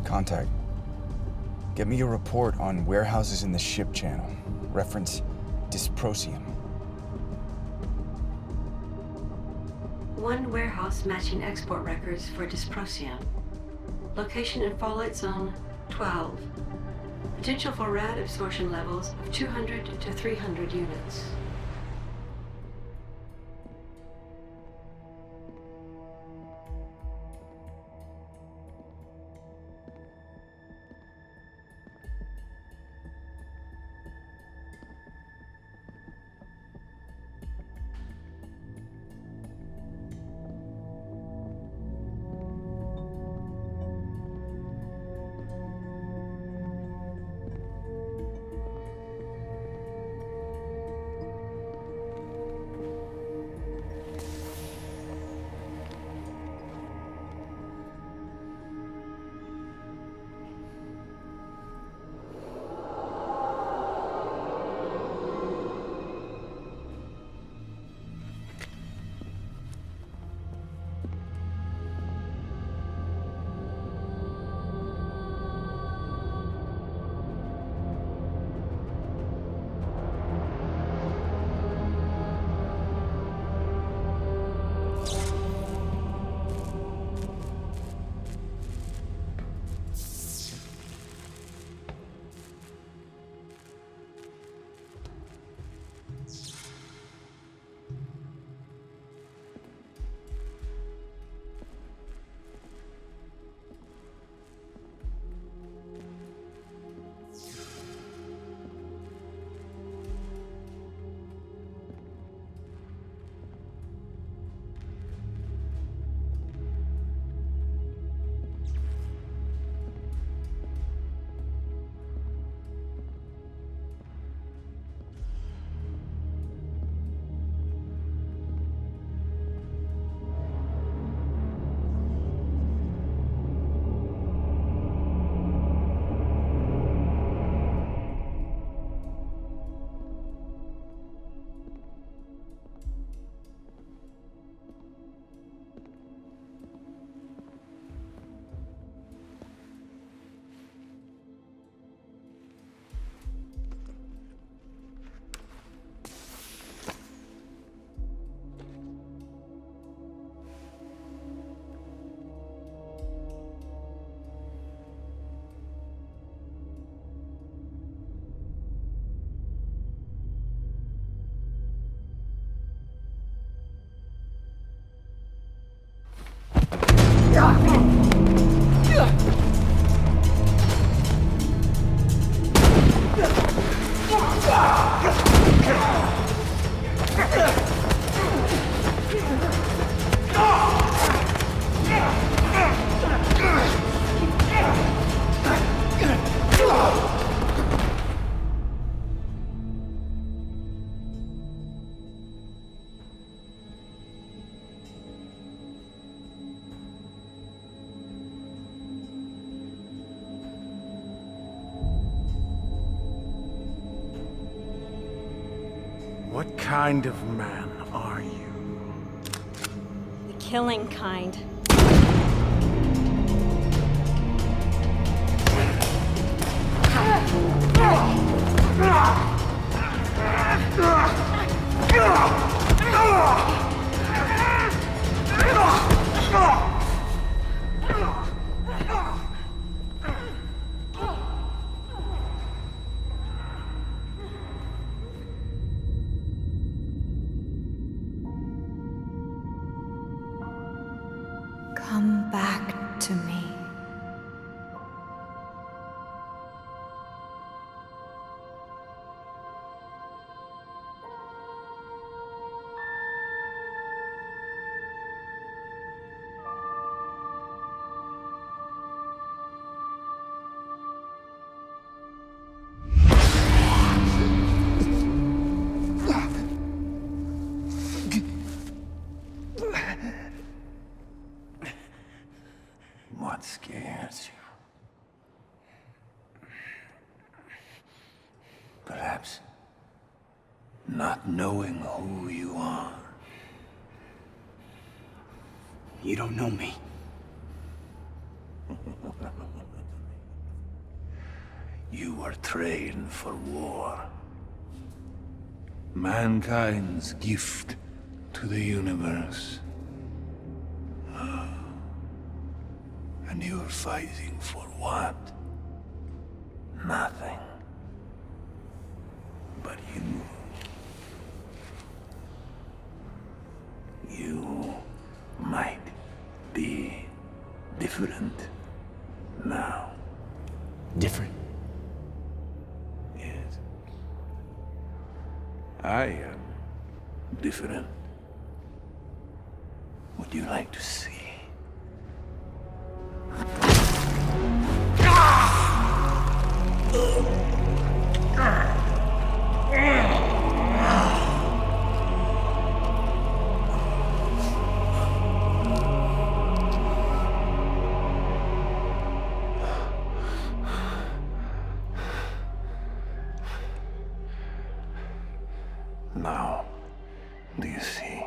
Contact. Get me a report on warehouses in the ship channel. Reference dysprosium. One warehouse matching export records for dysprosium. Location in fallout zone 12. Potential for rad absorption levels of 200 to 300 units. What kind of man are you? The killing kind. Come back to me. What scares you? Perhaps not knowing who you are. You don't know me. You were trained for war. Mankind's gift to the universe. And you were fighting for what? Nothing. But you might be different now. Different? Yes. I am different. Would you like to see? Now, do you see?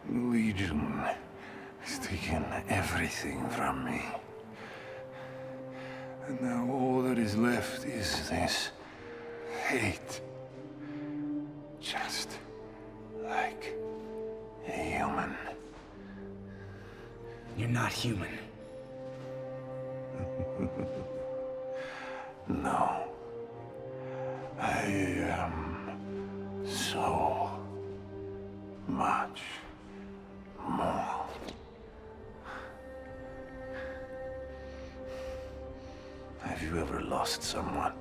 Legion has taken everything from me. And now all that is left is this hate. Just like a human. You're not human. No. I am so much more. Have you ever lost someone?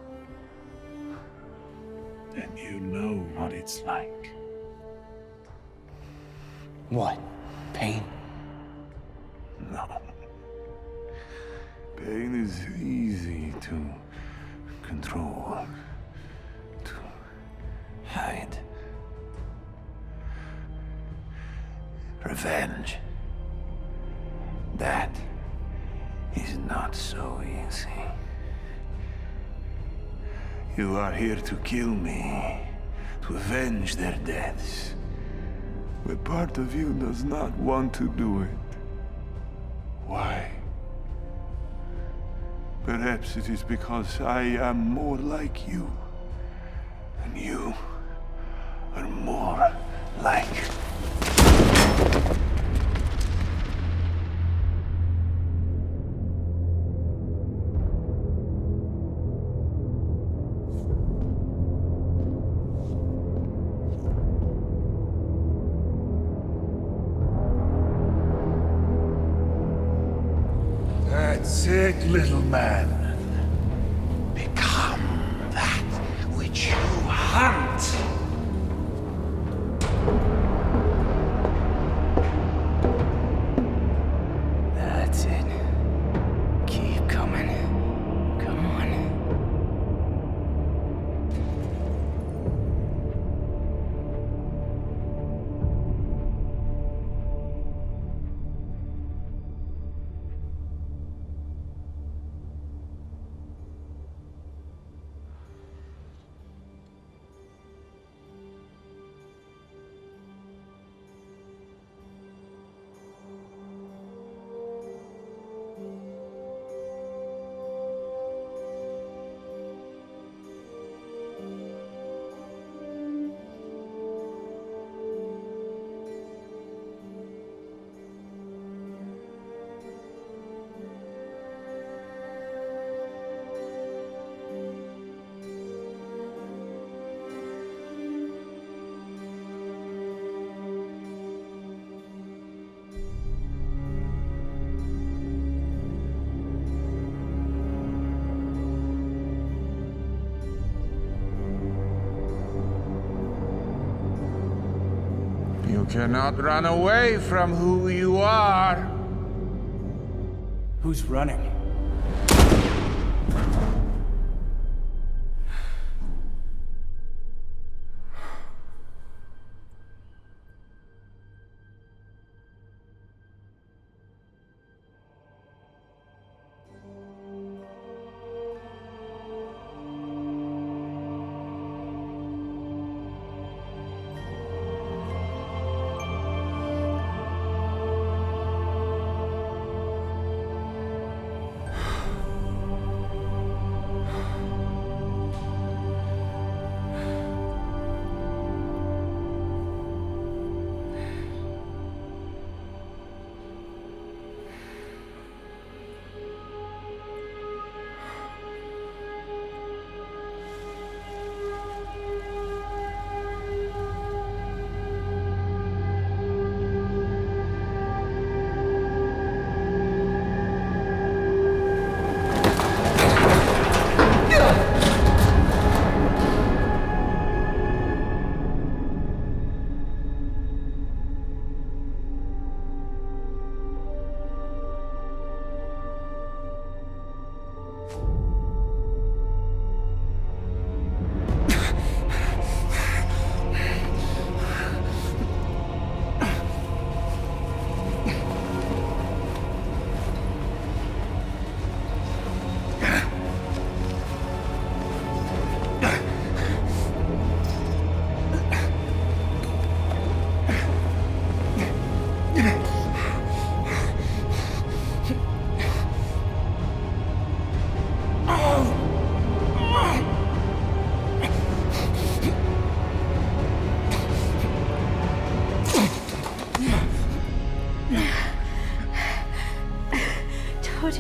Then you know what it's like. What? Pain? No. Pain is easy to control, to hide. Revenge. That is not so easy. You are here to kill me, to avenge their deaths. But part of you does not want to do it. Why? Perhaps it is because I am more like you, and you are more like... That's it, little man. Become that which you hunt. That's it. Keep coming. Come on. You cannot run away from who you are. Who's running?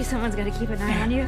Someone's got to keep an eye on you.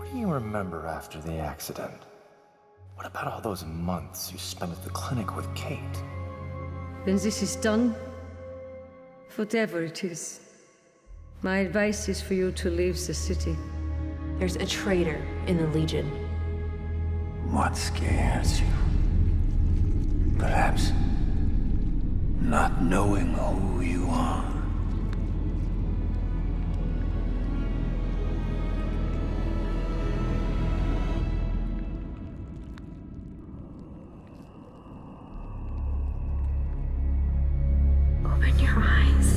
What do you remember after the accident? What about all those months you spent at the clinic with Kate? When this is done, whatever it is, my advice is for you to leave the city. There's a traitor in the Legion. What scares you? Perhaps not knowing who you are. Open your eyes.